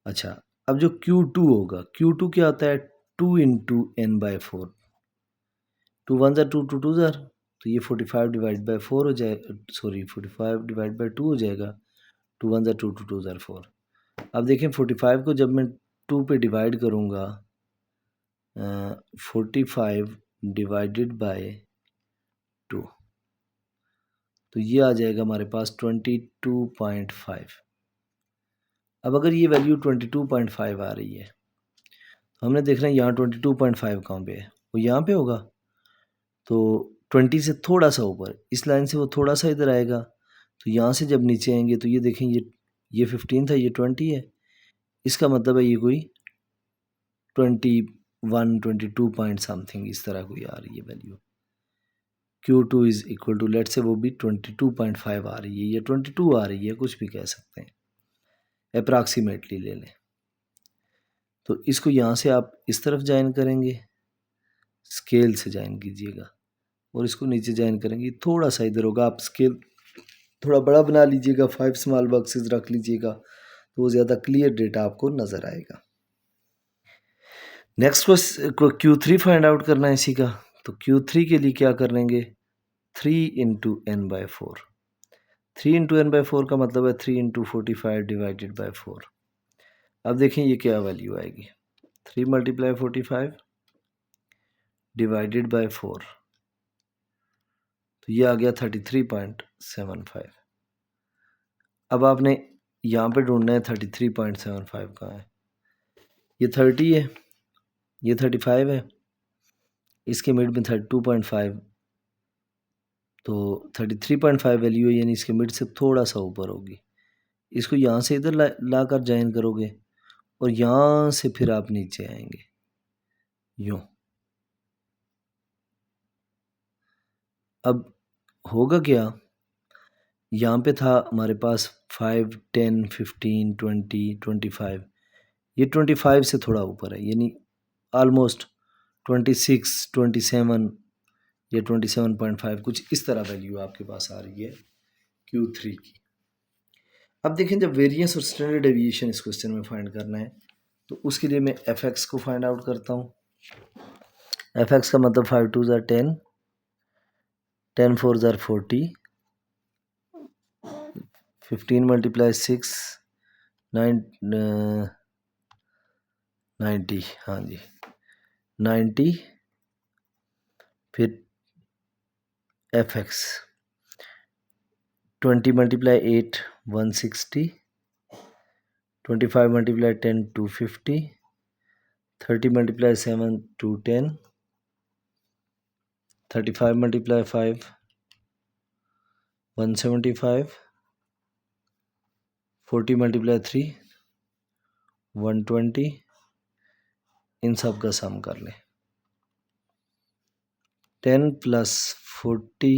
अच्छा, अब जो Q2 होगा, Q2 क्या होता है 2 इंटू n/4, 2 1 ज़ा 2 2 2 ज़ा, तो ये 45 डिवाइड बाई 4 हो जाए, सॉरी 45 डिवाइड बाई 2 हो जाएगा, 2 1 ज़ा 2 2 2 ज़ा 4। अब देखें 45 को जब मैं 2 पे डिवाइड करूँगा, 45 डिवाइडेड बाय 2, तो ये आ जाएगा हमारे पास 22.5। अब अगर ये वैल्यू 22.5 आ रही है तो हमने देखना है यहाँ 22.5 कहाँ पे है, वो यहाँ पे होगा, तो 20 से थोड़ा सा ऊपर इस लाइन से वो थोड़ा सा इधर आएगा, तो यहाँ से जब नीचे आएंगे तो ये देखें ये 15 था, ये 20 है, इसका मतलब है ये कोई 21 22 पॉइंट समथिंग इस तरह कोई आ रही है value. Q2 is equal to लेट से वो भी 22.5 आ रही है, ये 22 आ रही है, कुछ भी कह सकते हैं, अप्रॉक्सीमेटली ले लें। तो इसको यहाँ से आप इस तरफ ज्वाइन करेंगे, स्केल से ज्वाइन कीजिएगा, और इसको नीचे ज्वाइन करेंगे, थोड़ा सा इधर होगा, आप स्केल थोड़ा बड़ा बना लीजिएगा, 5 स्मॉल बॉक्सेस रख लीजिएगा तो वो ज़्यादा क्लियर डेटा आपको नज़र आएगा। नेक्स्ट Q3 फाइंड आउट करना है इसी का। तो Q3 के लिए क्या करेंगे, 3 into N by 4। 3 into N by 4 का मतलब है 3 इंटू 45 डिवाइडेड बाई 4। अब देखें ये क्या वैल्यू आएगी, 3 मल्टीप्लाई 45 डिवाइडेड बाई 4, तो ये आ गया 33.75। अब आपने यहाँ पे ढूंढना है 33.75 कहाँ है। ये 30 है, ये 35 है, इसके मिड में 32.5, तो 33.5 वैल्यू है, यानी इसके मिड से थोड़ा सा ऊपर होगी। इसको यहाँ से इधर ला कर ज्वाइन करोगे और यहाँ से फिर आप नीचे आएंगे यूँ। अब होगा क्या, यहाँ पे था हमारे पास 5, 10, 15, 20, 25, ये 25 से थोड़ा ऊपर है, यानी ऑलमोस्ट 26, 27 या 27.5 कुछ इस तरह वैल्यू आपके पास आ रही है Q3 की। अब देखें, जब वेरिएंस और स्टैंडर्ड डेविएशन इस क्वेश्चन में फाइंड करना है तो उसके लिए मैं fx को फाइंड आउट करता हूँ। fx का मतलब 5 2 ज़ार 10, 10 4 ज़ार 40, 15 मल्टीप्लाई 6 90, हाँ जी 90, फिर fx 20 multiply 8 160, 25 multiply 10 250, 30 multiply 7 210, 35 multiply 5 175, 40 multiply 3 120, इन सब का सम कर लें। 10 plus 40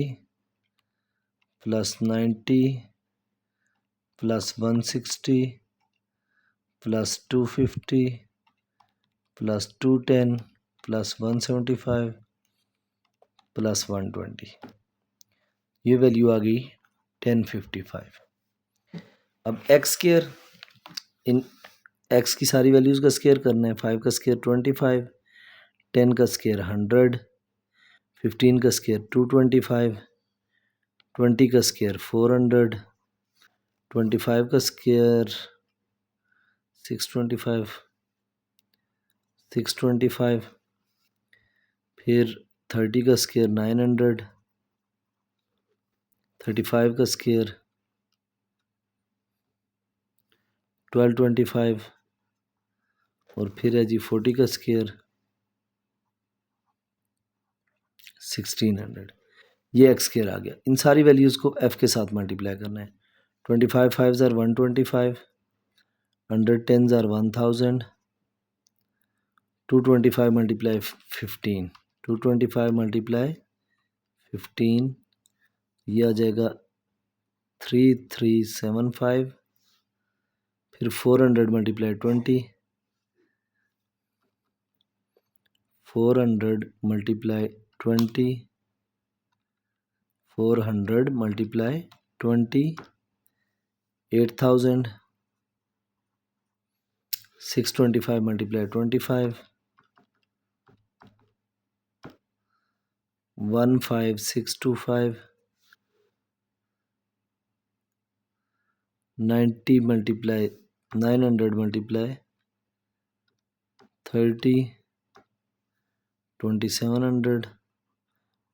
plus 90 plus 160 plus 250 plus 210 plus 175 plus 120, ये वैल्यू आ गई 1055। अब एक्स स्क्वायर, इन एक्स की सारी वैल्यूज़ का स्क्वायर करना है। 5 का स्क्वायर 25, 10 का स्क्वायर 100, 15 का स्क्वायर 225, 20 का स्क्वायर 400, 25 का स्क्वायर 625, 625, फिर 30 का स्क्वायर 900, 35 का स्क्वायर 1225, और फिर है जी 40 का स्क्वायर 1600। ये एक्स स्क्वायर आ गया। इन सारी वैल्यूज़ को एफ के साथ मल्टीप्लाई करना है। 25 5 ज़ार 125, 100 10 ज़ार 1000, 225 मल्टीप्लाई 15, 225 मल्टीप्लाई 15, ये आ जाएगा 3375, फिर 400 multiply 20, 400 multiply 20, 400 multiply 20, 8000, 625 multiply 25, 15625, 90 multiply 900 multiply 30, 2700,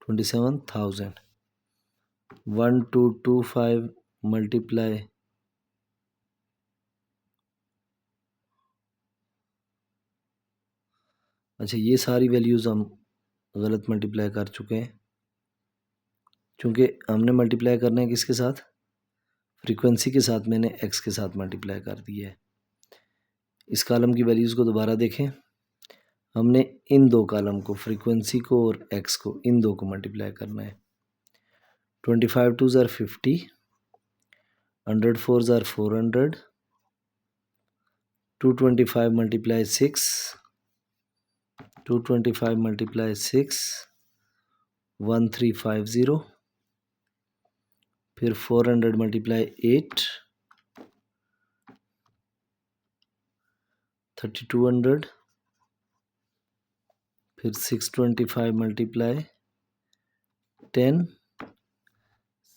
27000, 1225 multiply, अच्छा ये सारी वैल्यूज़ हम गलत मल्टीप्लाई कर चुके हैं, क्योंकि हमने मल्टीप्लाई करना है किसके साथ, फ्रीक्वेंसी के साथ। मैंने एक्स के साथ मल्टीप्लाई कर दिया है। इस कॉलम की वैल्यूज़ को दोबारा देखें। हमने इन दो कॉलम को, फ्रीक्वेंसी को और एक्स को, इन दो को मल्टीप्लाई करना है। 25 2 ज़ार 50, 100 4 ज़ार 400, 225 मल्टीप्लाई 6, 225 मल्टीप्लाई 6 1350, फिर 400 मल्टीप्लाई 8, 3200, फिर 625 मल्टीप्लाई 10,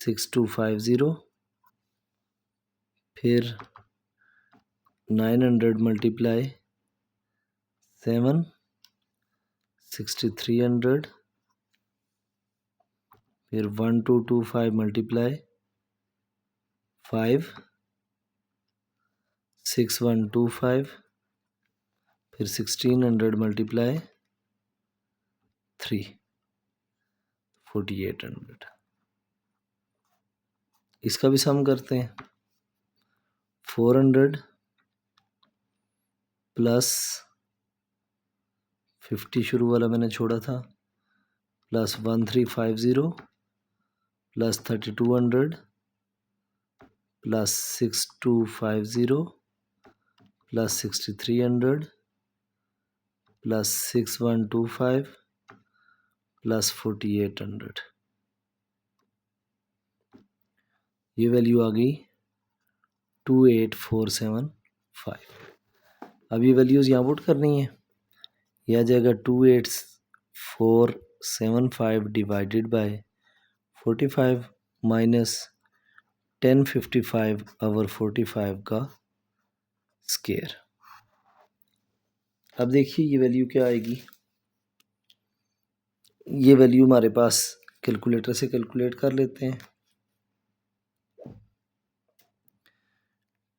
6250, फिर 900 मल्टीप्लाई 7, 6300, फिर 1225 मल्टीप्लाई 5, 6125, फिर 1600 मल्टीप्लाई 3, 4800। इसका भी सम करते हैं। 400 प्लस 50 शुरू वाला मैंने छोड़ा था, plus 1350 plus 3200 plus 6250 plus 6300 plus 6125 plus 4800। ये वैल्यू आ गई 28475। अब ये वैल्यूज़ यहाँ पुट करनी है। यह आ जाएगा 28475 डिवाइडेड बाय 45 माइनस 1055 ओवर 45 का स्क्वायर। अब देखिए ये वैल्यू क्या आएगी। ये वैल्यू हमारे पास कैलकुलेटर से कैलकुलेट कर लेते हैं।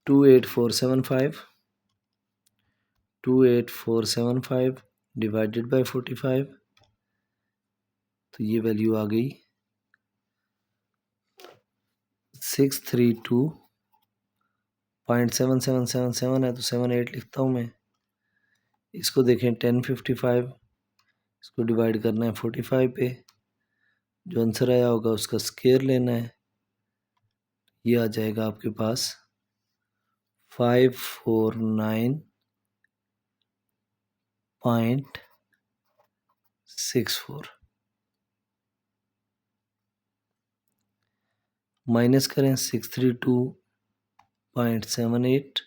28475 डिवाइडेड बाय 45, तो ये वैल्यू आ गई 632.7777 है, तो 78 लिखता हूँ मैं। इसको देखें 1055, इसको डिवाइड करना है 45 पे, जो आंसर आया होगा उसका स्क्वायर लेना है। ये आ जाएगा आपके पास 549.64। माइनस करें 632.78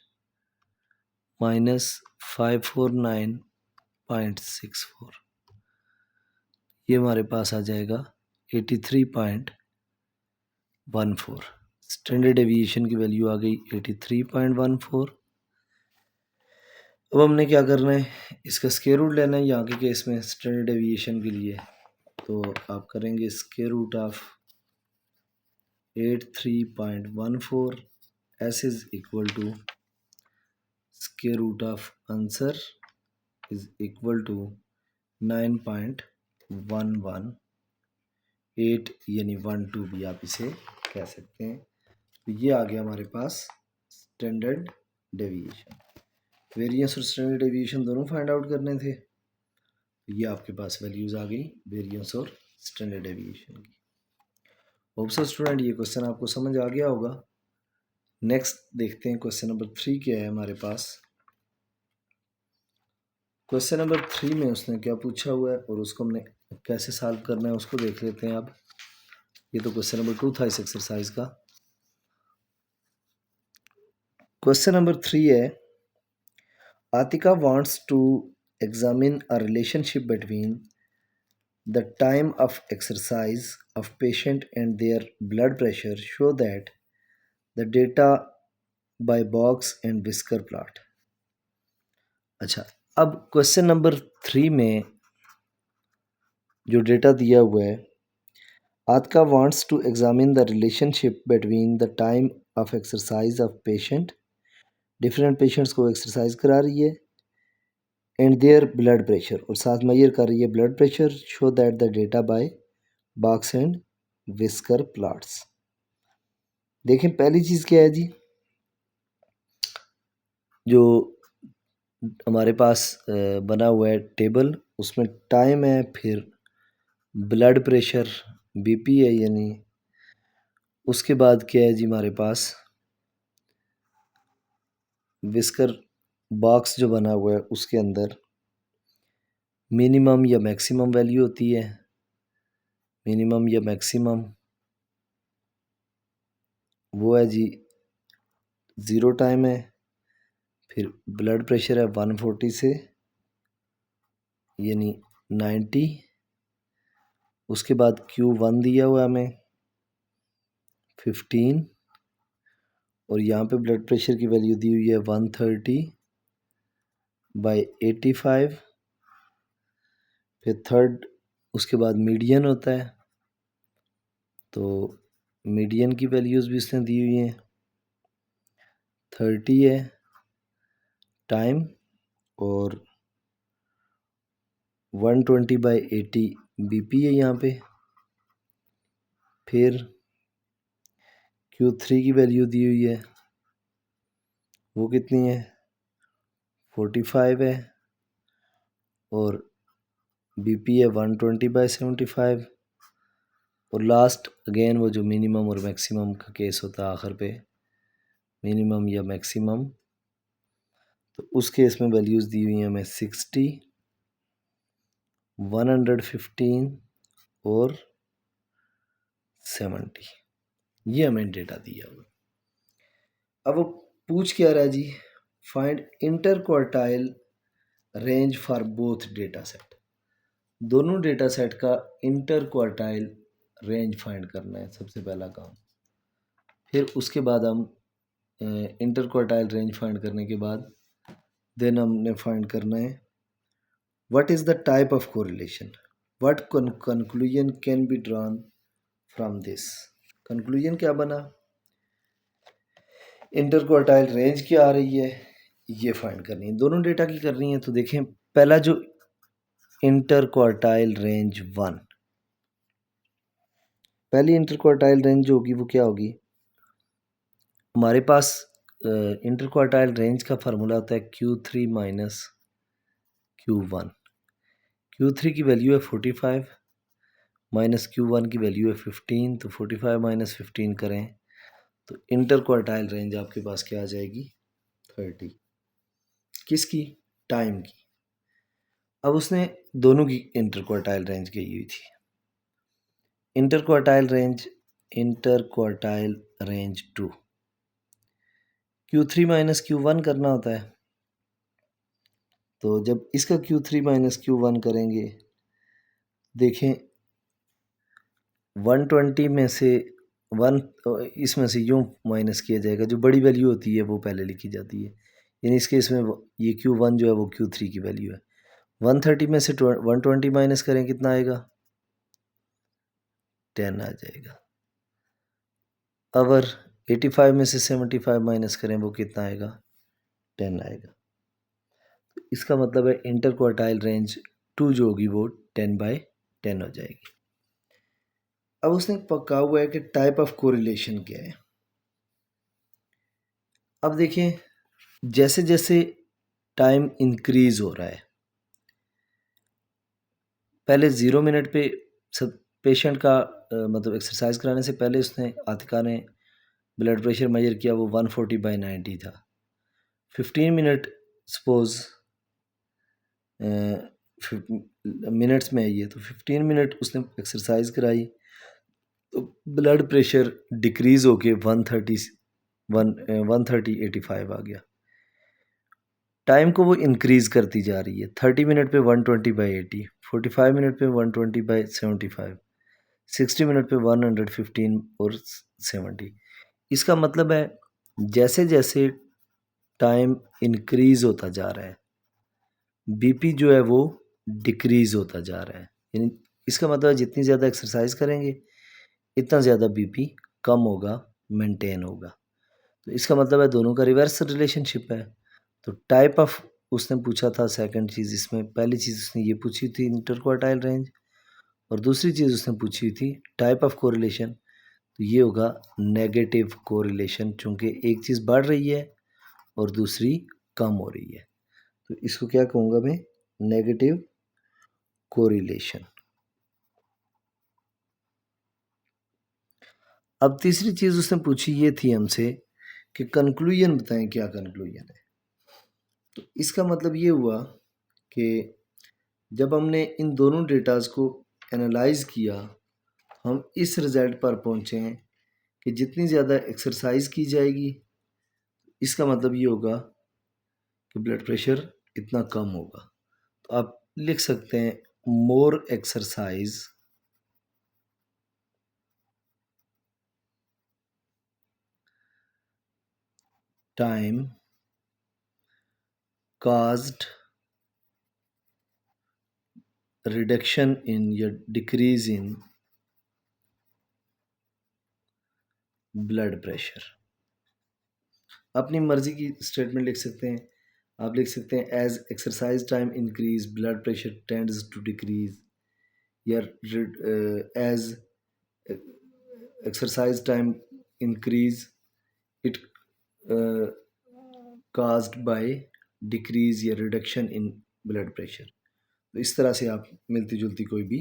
माइनस 549.64, ये हमारे पास आ जाएगा 83.14। स्टैंडर्ड डेविएशन की वैल्यू आ गई 83.14। अब हमने क्या करना है, इसका स्क्वायर रूट लेना है यहाँ के केस में स्टैंडर्ड डेविएशन के लिए। तो आप करेंगे square root of 83.14 s is equal to square root of answer is equal to 9.118 यानी 12 भी आप इसे कह सकते हैं। तो ये आ गया हमारे पास स्टैंडर्ड डेविएशन। वेरिएंस और स्टैंडर्ड डेविएशन दोनों फाइंड आउट करने थे। ये आपके पास वैल्यूज़ आ गई वेरिएंस और स्टैंडर्ड डेविएशन की। होप सो स्टूडेंट ये क्वेश्चन आपको समझ आ गया होगा। नेक्स्ट देखते हैं क्वेश्चन नंबर 3 क्या है हमारे पास। क्वेश्चन नंबर 3 में उसने क्या पूछा हुआ है और उसको हमने कैसे सॉल्व करना है उसको देख लेते हैं। अब ये तो क्वेश्चन नंबर 2 था इस एक्सरसाइज का। क्वेश्चन नंबर 3 है, Atika wants to examine a relationship between the time of exercise of patient and their blood pressure show that the data by box and whisker plot। अच्छा, अब क्वेश्चन नंबर 3 में जो data दिया हुआ है, Atika wants to examine the relationship between the time of exercise of patient, different patients को exercise करा रही है, एंड देयर ब्लड प्रेशर, और साथ मेजर कर रही है blood pressure, show that the data bye box and whisker plots. देखें पहली चीज़ क्या है जी, जो हमारे पास बना हुआ है टेबल, उसमें टाइम है, फिर ब्लड प्रेशर बीपी है, यानी उसके बाद क्या है जी हमारे पास विस्कर बॉक्स जो बना हुआ है उसके अंदर मिनिमम या मैक्सिमम वैल्यू होती है, मिनिमम या मैक्सिमम वो है जी 0 टाइम है, फिर ब्लड प्रेशर है 140 से यानी 90, उसके बाद Q1 दिया हुआ है हमें 15, और यहाँ पे ब्लड प्रेशर की वैल्यू दी हुई है 130/85। फिर थर्ड उसके बाद मीडियन होता है, तो मीडियन की वैल्यूज़ भी उसने दी हुई हैं, 30 है टाइम, और 120/80 BP है यहाँ पे। फिर Q3 की वैल्यू दी हुई है, वो कितनी है 45 है, और BP है 120/75। और लास्ट अगेन वो जो मिनिमम और मैक्सिमम का केस होता है आखिर पे, मिनिमम या मैक्सिमम, तो उस केस में वैल्यूज़ दी हुई हैं हमें 60, 115 और 70। ये हमें डेटा दिया हुआ। अब वो पूछ क्या रहा है जी, find interquartile range for both data set. दोनों डेटा सेट का इंटर क्वार्टाइल रेंज फाइंड करना है सबसे पहला काम। फिर उसके बाद हम इंटर क्वार्टाइल रेंज फाइंड करने के बाद देन हमने फाइंड करना है what is the type of correlation, what conclusion can be drawn from this. Conclusion क्या बना, इंटर क्वार्टाइल रेंज क्या आ रही है, ये फाइंड करनी है। दोनों डेटा की करनी है। तो देखें पहला जो इंटर क्वार्टाइल रेंज 1, पहली इंटर क्वार्टाइल रेंज जो होगी वो क्या होगी, हमारे पास इंटर क्वार्टाइल रेंज का फार्मूला होता है Q3 माइनस Q1। Q3 की वैल्यू है 45 माइनस Q1 की वैल्यू है 15, तो 45 माइनस 15 करें तो इंटर क्वार्टाइल रेंज आपके पास क्या आ जाएगी 30। किसकी, टाइम की। अब उसने दोनों की इंटर क्वार्टाइल रेंज की हुई थी। Inter quartile range 2, Q3 minus Q1 करना होता है। तो जब इसका Q3 माइनस Q1 करेंगे, देखें 120 में से 1 इसमें से यूँ माइनस किया जाएगा, जो बड़ी वैल्यू होती है वो पहले लिखी जाती है। यानी इस केस में ये Q1 जो है वो Q3 की वैल्यू है। 130 में से 120 माइनस करें कितना आएगा 10 आ जाएगा। अगर 85 में से 75 माइनस करें वो कितना आएगा 10 आएगा। इसका मतलब है इंटर क्वार्टाइल रेंज 2 जो होगी वो 10/10 हो जाएगी। अब उसने पक्का हुआ है कि टाइप ऑफ कोरिलेशन क्या है। अब देखिए जैसे जैसे टाइम इंक्रीज हो रहा है, पहले 0 मिनट पे सब पेशेंट का मतलब एक्सरसाइज कराने से पहले उसने आतिका ने ब्लड प्रेशर मेजर किया, वो 140/90 था। 15 मिनट सपोज मिनट्स में आई है, तो 15 मिनट उसने एक्सरसाइज कराई तो ब्लड प्रेशर डिक्रीज होके 130/85 आ गया। टाइम को वो इंक्रीज करती जा रही है, 30 मिनट पे 120/80, 45 मिनट पे 120/75, 60 मिनट पे 115 और 70। इसका मतलब है जैसे जैसे टाइम इंक्रीज होता जा रहा है, बीपी जो है वो डिक्रीज होता जा रहा है। यानी इसका मतलब है जितनी ज़्यादा एक्सरसाइज करेंगे इतना ज़्यादा बीपी कम होगा, मेंटेन होगा। तो इसका मतलब है दोनों का रिवर्स रिलेशनशिप है। तो टाइप ऑफ उसने पूछा था सेकंड चीज़, इसमें पहली चीज़ उसने ये पूछी थी इंटर क्वार्टाइल रेंज, और दूसरी चीज़ उसने पूछी थी टाइप ऑफ कोरिलेशन। तो ये होगा नेगेटिव कोरिलेशन, चूँकि एक चीज़ बढ़ रही है और दूसरी कम हो रही है, तो इसको क्या कहूँगा मैं, नेगेटिव कोरिलेशन। अब तीसरी चीज़ उसने पूछी ये थी हमसे कि कंक्लूजन बताएं, क्या कंक्लूजन है। तो इसका मतलब ये हुआ कि जब हमने इन दोनों डेटाज को एनालाइज किया, हम इस रिज़ल्ट पर पहुँचे हैं कि जितनी ज़्यादा एक्सरसाइज की जाएगी इसका मतलब ये होगा कि ब्लड प्रेशर इतना कम होगा। तो आप लिख सकते हैं more exercise time caused reduction in या decrease in ब्लड प्रेशर। अपनी मर्जी की स्टेटमेंट लिख सकते हैं। आप लिख सकते हैं as exercise time increase blood pressure tends to decrease, या as exercise time increase it caused by decrease या रिडक्शन इन ब्लड प्रेशर। तो इस तरह से आप मिलती जुलती कोई भी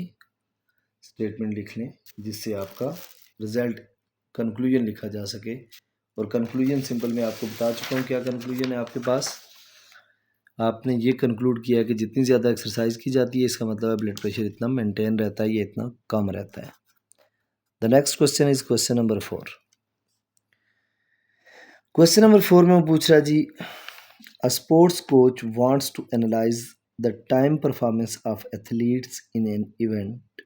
स्टेटमेंट लिख लें जिससे आपका रिजल्ट कंक्लूजन लिखा जा सके। और कंक्लूजन सिंपल मैं आपको बता चुका हूँ क्या कंक्लूजन है आपके पास। आपने ये कंक्लूड किया है कि जितनी ज़्यादा एक्सरसाइज की जाती है इसका मतलब है ब्लड प्रेशर इतना मेंटेन रहता है, ये इतना कम रहता है। The next question is question number 4। Question number 4 में वो पूछ रहा जी, a sports coach wants to analyse the time performance of athletes in an event.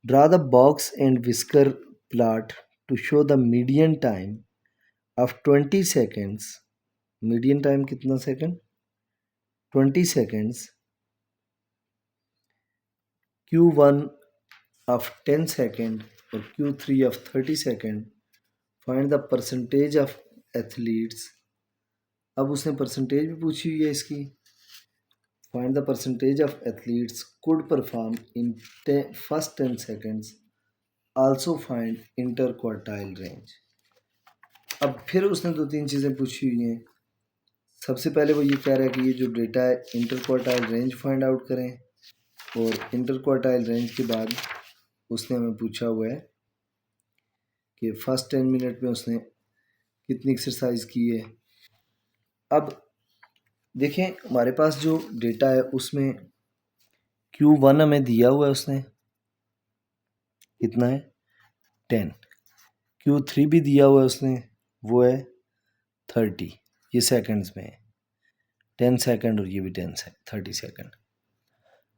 Draw the box and whisker plot to show the median time of 20 seconds. Median time कितना second? 20 seconds. Q1 of 10 second और Q3 of 30 second. Find the percentage of athletes. अब उसने percentage भी पूछी हुई है इसकी। Find the percentage of athletes could perform in first 10 seconds. Also find interquartile range. अब फिर उसने दो तीन चीज़ें पूछी हुई हैं। सबसे पहले वो ये कह रहा है कि ये जो डेटा है इंटरक्वार्टाइल रेंज फाइंड आउट करें, और इंटरक्वार्टाइल रेंज के बाद उसने हमें पूछा हुआ है कि फर्स्ट 10 मिनट में उसने कितनी एक्सरसाइज की है। अब देखें हमारे पास जो डेटा है उसमें Q1 हमें दिया हुआ है, उसने कितना है 10। Q3 भी दिया हुआ है उसने, वो है 30, ये सेकंड्स में है 10 सेकंड, और ये भी 30 सेकंड।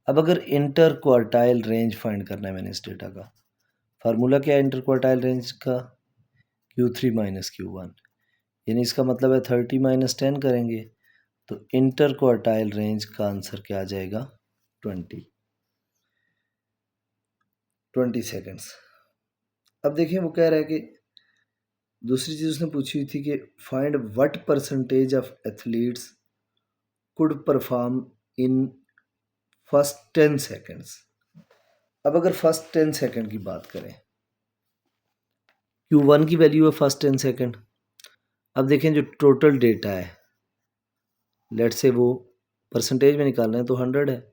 अब अगर इंटर क्वार्टाइल रेंज फाइंड करना है मैंने इस डेटा का, फार्मूला क्या है इंटर क्वार्टाइल रेंज का? Q3 माइनस Q1, यानी इसका मतलब है 30 माइनस 10 करेंगे तो इंटर क्वार्टाइल रेंज का आंसर क्या आ जाएगा? 20 सेकेंड्स। अब देखिए वो कह रहा है कि दूसरी चीज़ उसने पूछी हुई थी कि find what percentage of athletes could perform in first 10 seconds. अब अगर फर्स्ट 10 सेकेंड की बात करें, Q1 की वैल्यू है फर्स्ट 10 सेकेंड। अब देखें जो टोटल डेटा है, लेट से वो परसेंटेज में निकालना है तो 100 है।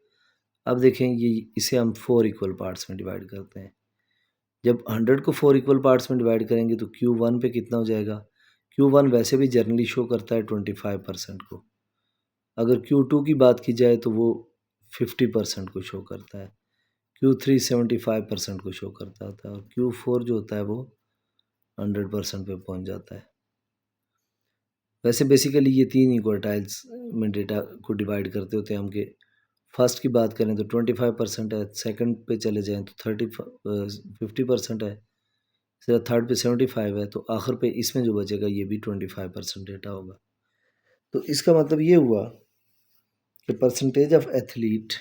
अब देखें ये इसे हम 4 इक्वल पार्ट्स में डिवाइड करते हैं। जब 100 को 4 इक्वल पार्ट्स में डिवाइड करेंगे तो Q1 पे कितना हो जाएगा? Q1 वैसे भी जनरली शो करता है 25% को। अगर Q2 की बात की जाए तो वो 50% को शो करता है। Q3 75% को शो करता है, और Q4 जो होता है वो 100% पे पहुंच जाता है। वैसे बेसिकली ये तीन ही क्वार्टाइल्स में डेटा को डिवाइड करते होते हैं हम, कि फर्स्ट की बात करें तो 25% है, सेकंड पे चले जाएं तो 50% है, फिर थर्ड पे 75 है, तो आखिर पे इसमें जो बचेगा ये भी 25% डेटा होगा। तो इसका मतलब ये हुआ कि percentage of athlete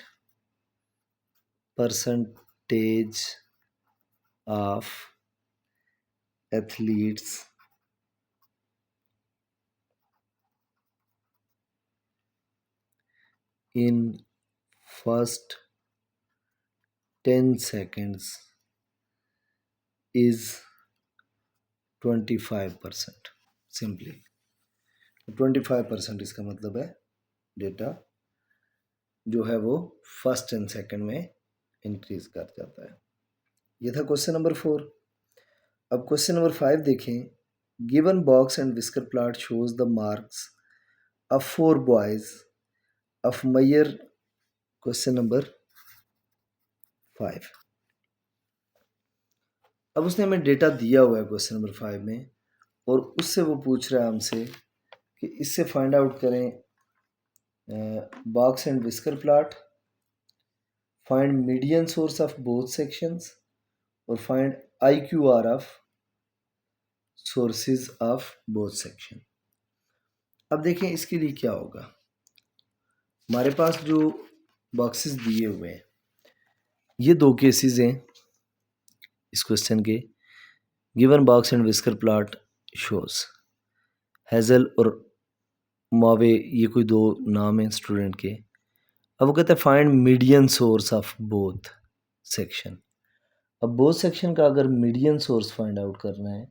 in first 10 seconds is 25%। Simply 25% इसका मतलब है डेटा जो है वो फर्स्ट 10 सेकंड में इंक्रीज कर जाता है। ये था क्वेश्चन नंबर 4। अब क्वेश्चन नंबर 5 देखें। Given box and whisker plot shows the marks of 4 boys of मयर। Question number 5। अब उसने हमें डेटा दिया हुआ है क्वेश्चन नंबर 5 में, और उससे वो पूछ रहा है हमसे कि इससे फाइंड आउट करें box and whisker plot, find median source of both sections, और find IQR of sources of both section. अब देखें इसके लिए क्या होगा। हमारे पास जो बॉक्सेस दिए हुए हैं, ये दो केसेस हैं इस क्वेश्चन के। Given box and whisker plot shows, hazel और मॉवे ये कोई दो नाम हैं स्टूडेंट के। अब वो कहते हैं find median source of both section. अब बोथ सेक्शन का अगर मीडियन सोर्स फाइंड आउट करना है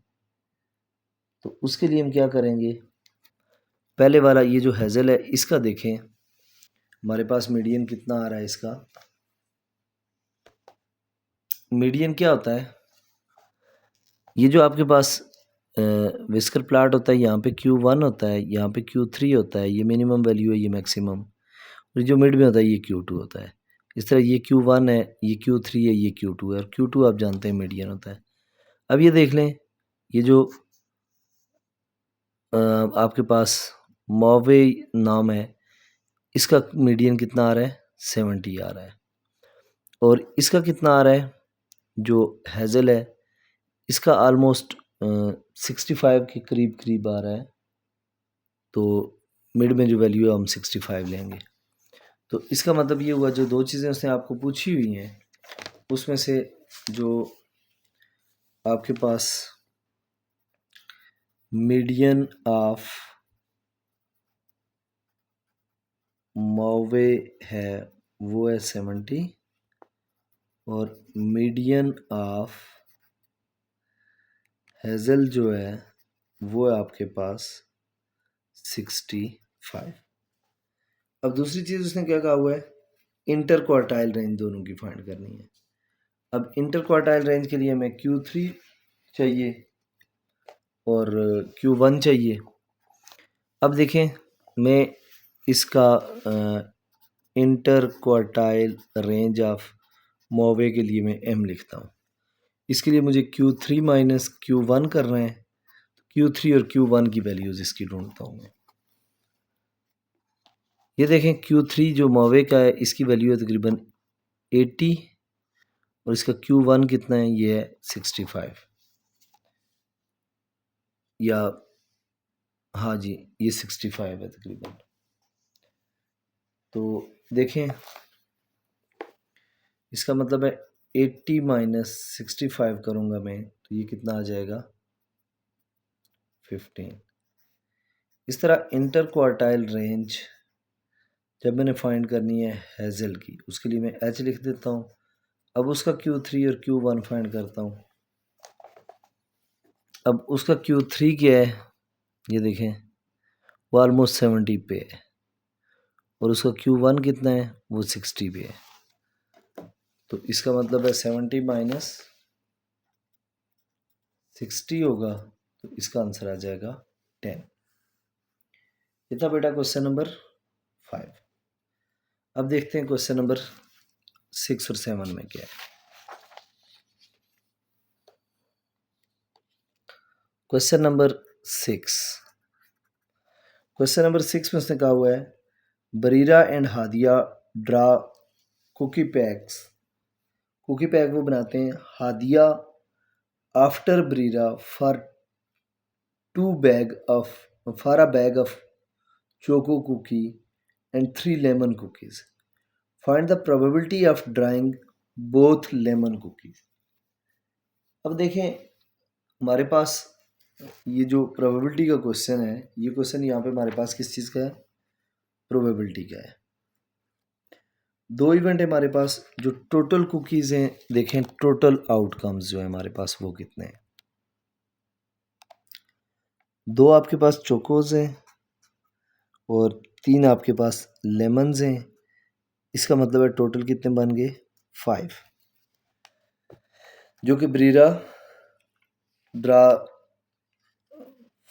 तो उसके लिए हम क्या करेंगे। पहले वाला ये जो हेजल है इसका देखें, हमारे पास मीडियन कितना आ रहा है इसका। मीडियन क्या होता है, ये जो आपके पास विस्कर प्लॉट होता है, यहाँ पे Q1 होता है, यहाँ पे Q3 होता है, ये मिनिमम वैल्यू है, ये मैक्सिमम, और जो मिड में होता है ये Q2 होता है। इस तरह ये Q1 है, ये Q3 है, ये Q2 है, और Q2 आप जानते हैं मीडियन होता है। अब ये देख लें, ये जो आपके पास मॉवे नाम है, इसका मीडियन कितना आ रहा है, 70 आ रहा है, और इसका कितना आ रहा है जो हेजल है, इसका ऑलमोस्ट 65 के करीब करीब आ रहा है। तो मिड में जो वैल्यू है हम 65 लेंगे। तो इसका मतलब ये हुआ जो दो चीज़ें उसने आपको पूछी हुई हैं उसमें से जो आपके पास मीडियन ऑफ मॉवे है वो है 70, और मीडियन ऑफ हेजल जो है वो है आपके पास 65। अब दूसरी चीज़ उसने क्या कहा हुआ है, इंटर क्वार्टाइल रेंज दोनों की फाइंड करनी है। अब इंटर क्वार्टाइल रेंज के लिए हमें Q3 चाहिए और Q1 चाहिए। अब देखें, मैं इसका इंटर क्वार्टाइल रेंज ऑफ मोवे के लिए मैं M लिखता हूँ। इसके लिए मुझे Q3 माइनस Q1 करना है। Q3 और Q1 की वैल्यूज़ इसकी ढूंढता हूँ मैं। ये देखें Q3 जो मोवे का है इसकी वैल्यू है तकरीबन 80, और इसका Q1 कितना है, ये है 65, या हाँ जी ये 65 है तकरीबन। तो देखें इसका मतलब है 80 माइनस 65 करूँगा मैं तो ये कितना आ जाएगा, 15। इस तरह इंटर क्वार्टाइल रेंज जब मैंने फाइंड करनी है हेजल की, उसके लिए मैं H लिख देता हूँ। अब उसका Q3 और Q1 फाइंड करता हूँ। अब उसका Q3 क्या है, ये देखें वो ऑलमोस्ट 70 पे है, और उसका Q1 कितना है, वो 60 पे है। तो इसका मतलब है 70 माइनस 60 होगा, तो इसका आंसर आ जाएगा 10। ये था बेटा क्वेश्चन नंबर 5। अब देखते हैं क्वेश्चन नंबर 6 और 7 में क्या है। क्वेश्चन नंबर 6, क्वेश्चन नंबर 6 में उसने कहा हुआ है Barira and Hadia draw cookie packs. Cookie pack वो बनाते हैं, Hadia after Barira for a bag of choco cookie and 3 lemon cookies. Find the probability of drying both lemon cookies. अब देखें हमारे पास ये जो प्रोबेबिलिटी का क्वेश्चन है, ये क्वेश्चन यहाँ पे हमारे पास किस चीज़ का है, प्रोबेबिलिटी का है। दो इवेंट है हमारे पास, जो टोटल कुकीज़ हैं देखें टोटल आउटकम्स जो है हमारे पास वो कितने हैं। दो आपके पास चोकोज हैं और 3 आपके पास लेमन्स हैं। इसका मतलब है टोटल कितने बन गए, 5, जो कि Breera draw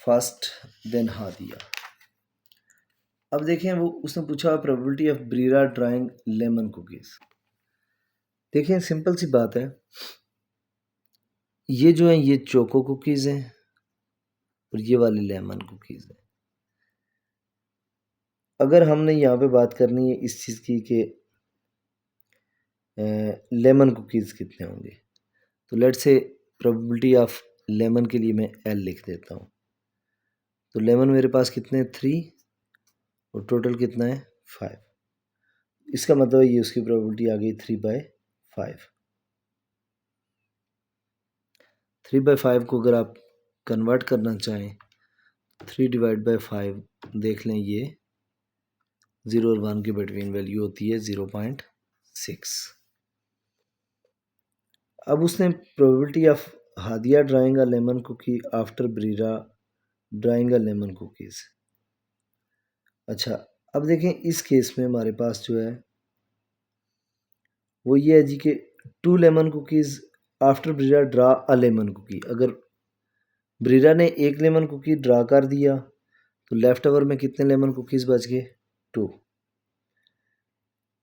first then Hadiya. अब देखें वो उसने पूछा probability of Breera drawing lemon cookies. देखें सिंपल सी बात है, ये जो है ये चोको कुकीज़ हैं और ये वाली लेमन कुकीज़ है। अगर हमने यहाँ पे बात करनी है इस चीज़ की कि लेमन कुकीज़ कितने होंगे, तो let's say probability of lemon के लिए मैं एल लिख देता हूँ। तो लेमन मेरे पास कितने 3 और टोटल कितना है 5। इसका मतलब ये उसकी प्रोबेबिलिटी आ गई 3/5। 3/5 को अगर आप कन्वर्ट करना चाहें 3/5 देख लें, ये 0 और 1 के बिटवीन वैल्यू होती है 0.6। अब उसने probability of Hadiya drawing a lemon cookie after Breera drawing a lemon cookies. अच्छा, अब देखें इस केस में हमारे पास जो है वो ये है जी कि 2 lemon cookies after Breera draw a lemon cookie. अगर ब्रीरा ने एक लेमन कुकी ड्रा कर दिया तो लेफ्ट ओवर में कितने लेमन कुकीज़ बच गए 2,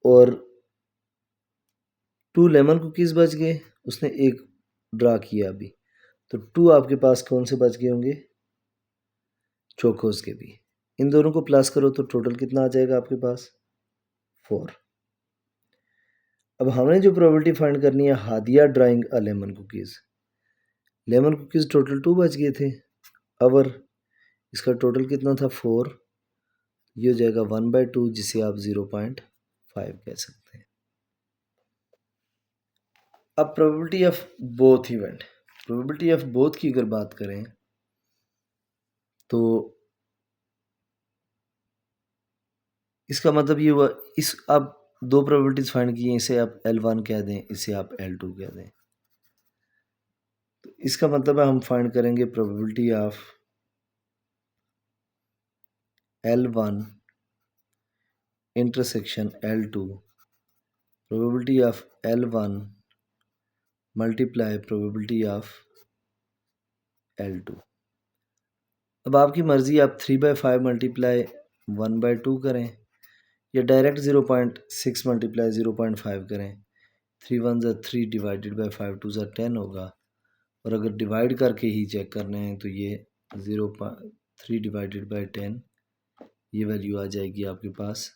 और 2 लेमन कुकीज़ बच गए, उसने एक ड्रा किया अभी, तो 2 आपके पास कौन से बच गए होंगे चोकोस के भी। इन दोनों को प्लस करो तो टोटल कितना आ जाएगा आपके पास 4। अब हमने जो प्रोबेबिलिटी फाइंड करनी है Hadiya drawing a lemon cookies, lemon cookies total 2 बच गए थे, अवर इसका टोटल कितना था 4, ये हो जाएगा 1/2 जिसे आप 0.5 कह सकते हैं। अब probability of both event, probability of both की अगर बात करें तो इसका मतलब ये हुआ, इस आप दो प्रोबेबिलिटीज फाइंड की हैं, इसे आप L1 कह दें, इसे आप L2 कह दें। तो इसका मतलब है हम फाइंड करेंगे probability of L1 intersection L2, probability of L1 multiply probability of L2। अब आपकी मर्ज़ी, आप 3/5 मल्टीप्लाई 1/2 करें या डायरेक्ट 0.6 मल्टीप्लाई 0.5 करें। 3 1 ज़ा 3 डिवाइडेड बाई 5 2 ज़ा 10 होगा, और अगर डिवाइड करके ही चेक करने हैं तो ये 0.3 डिवाइडेड बाई 10, ये वैल्यू आ जाएगी आपके पास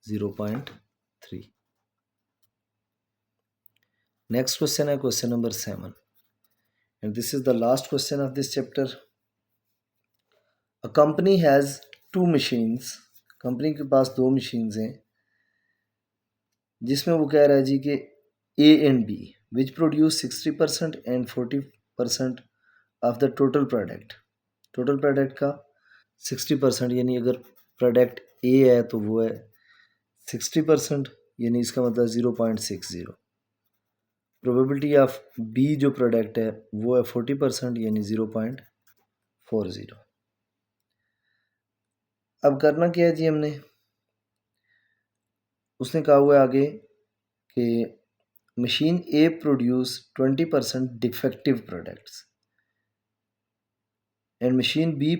0.3। नेक्स्ट क्वेश्चन है question number 7, and this is the last question of this chapter. A company has 2 machines, company के पास 2 मशीन्स हैं जिसमें वो कह रहा है जी कि A and B which produce 60% and 40% of the total product. Total product का 60%, यानी अगर प्रोडक्ट ए है तो वो है 60%, यानी इसका मतलब 0.60। प्रोबेबिलिटी ऑफ बी जो प्रोडक्ट है वो है 40%, यानी 0.40। अब करना क्या है जी हमने, उसने कहा हुआ है आगे कि machine A produce 20% defective products and machine B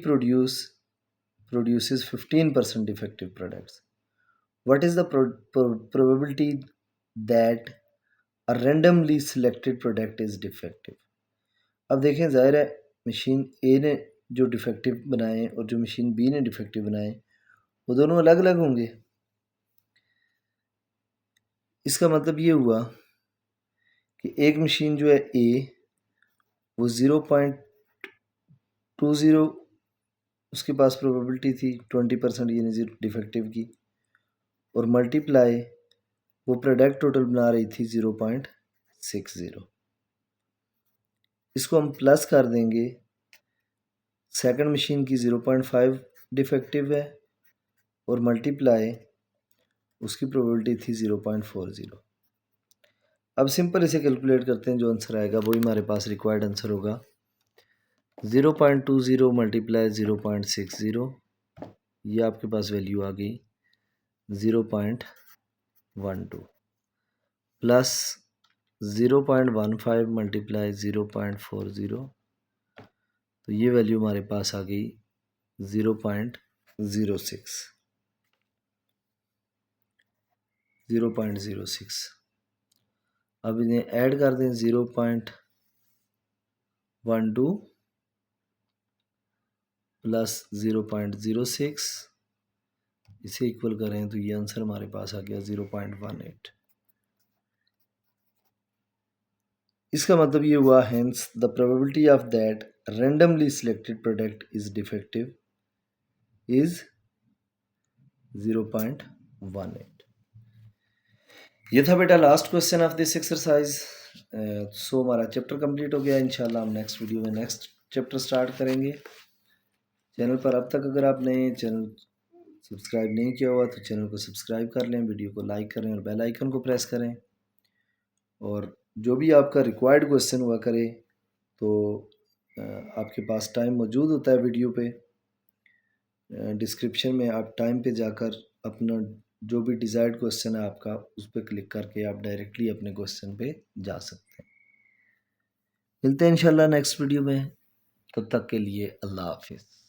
produces 15% defective products. What is the probability that a randomly selected product is defective? अब देखें, ज़ाहिर है मशीन ए ने जो डिफेक्टिव बनाए और जो मशीन बी ने डिफेक्टिव बनाए वो दोनों अलग अलग होंगे। इसका मतलब ये हुआ कि एक मशीन जो है ए वो 0.20 उसके पास प्रोबेबिलिटी थी 20%, यानी डिफेक्टिव की, और मल्टीप्लाई वो प्रोडक्ट टोटल बना रही थी 0.60। इसको हम प्लस कर देंगे, सेकंड मशीन की 0.5 डिफेक्टिव है और मल्टीप्लाई उसकी प्रोबेबिलिटी थी 0.40। अब सिंपल इसे कैलकुलेट करते हैं, जो आंसर आएगा वही हमारे पास रिक्वायर्ड आंसर होगा। 0.20 मल्टीप्लाई 0.60, ये आपके पास वैल्यू आ गई 0.12, प्लस 0.15 मल्टीप्लाई 0.40, तो ये वैल्यू हमारे पास आ गई 0.06। 0.06। अब इन्हें ऐड कर दें, 0.12 12 प्लस 0.06, इसे इक्वल करें तो ये आंसर हमारे पास आ गया 0.18। इसका मतलब ये हुआ, hence the probability of that randomly selected product is defective is 0.18। ये था बेटा last question of this exercise. So हमारा चैप्टर कंप्लीट हो गया। इंशाल्लाह हम नेक्स्ट वीडियो में नेक्स्ट चैप्टर स्टार्ट करेंगे। चैनल पर अब तक अगर आपने चैनल सब्सक्राइब नहीं किया हुआ तो चैनल को सब्सक्राइब कर लें, वीडियो को लाइक करें और बेल आइकन को प्रेस करें। और जो भी आपका रिक्वायर्ड क्वेश्चन हुआ करे तो आपके पास टाइम मौजूद होता है वीडियो पे, डिस्क्रिप्शन में आप टाइम पे जाकर अपना जो भी डिज़ायर्ड क्वेश्चन है आपका उस पर क्लिक करके आप डायरेक्टली अपने क्वेश्चन पे जा सकते हैं। मिलते हैं इंशाल्लाह नेक्स्ट वीडियो में, तब तक के लिए अल्लाह हाफिज़।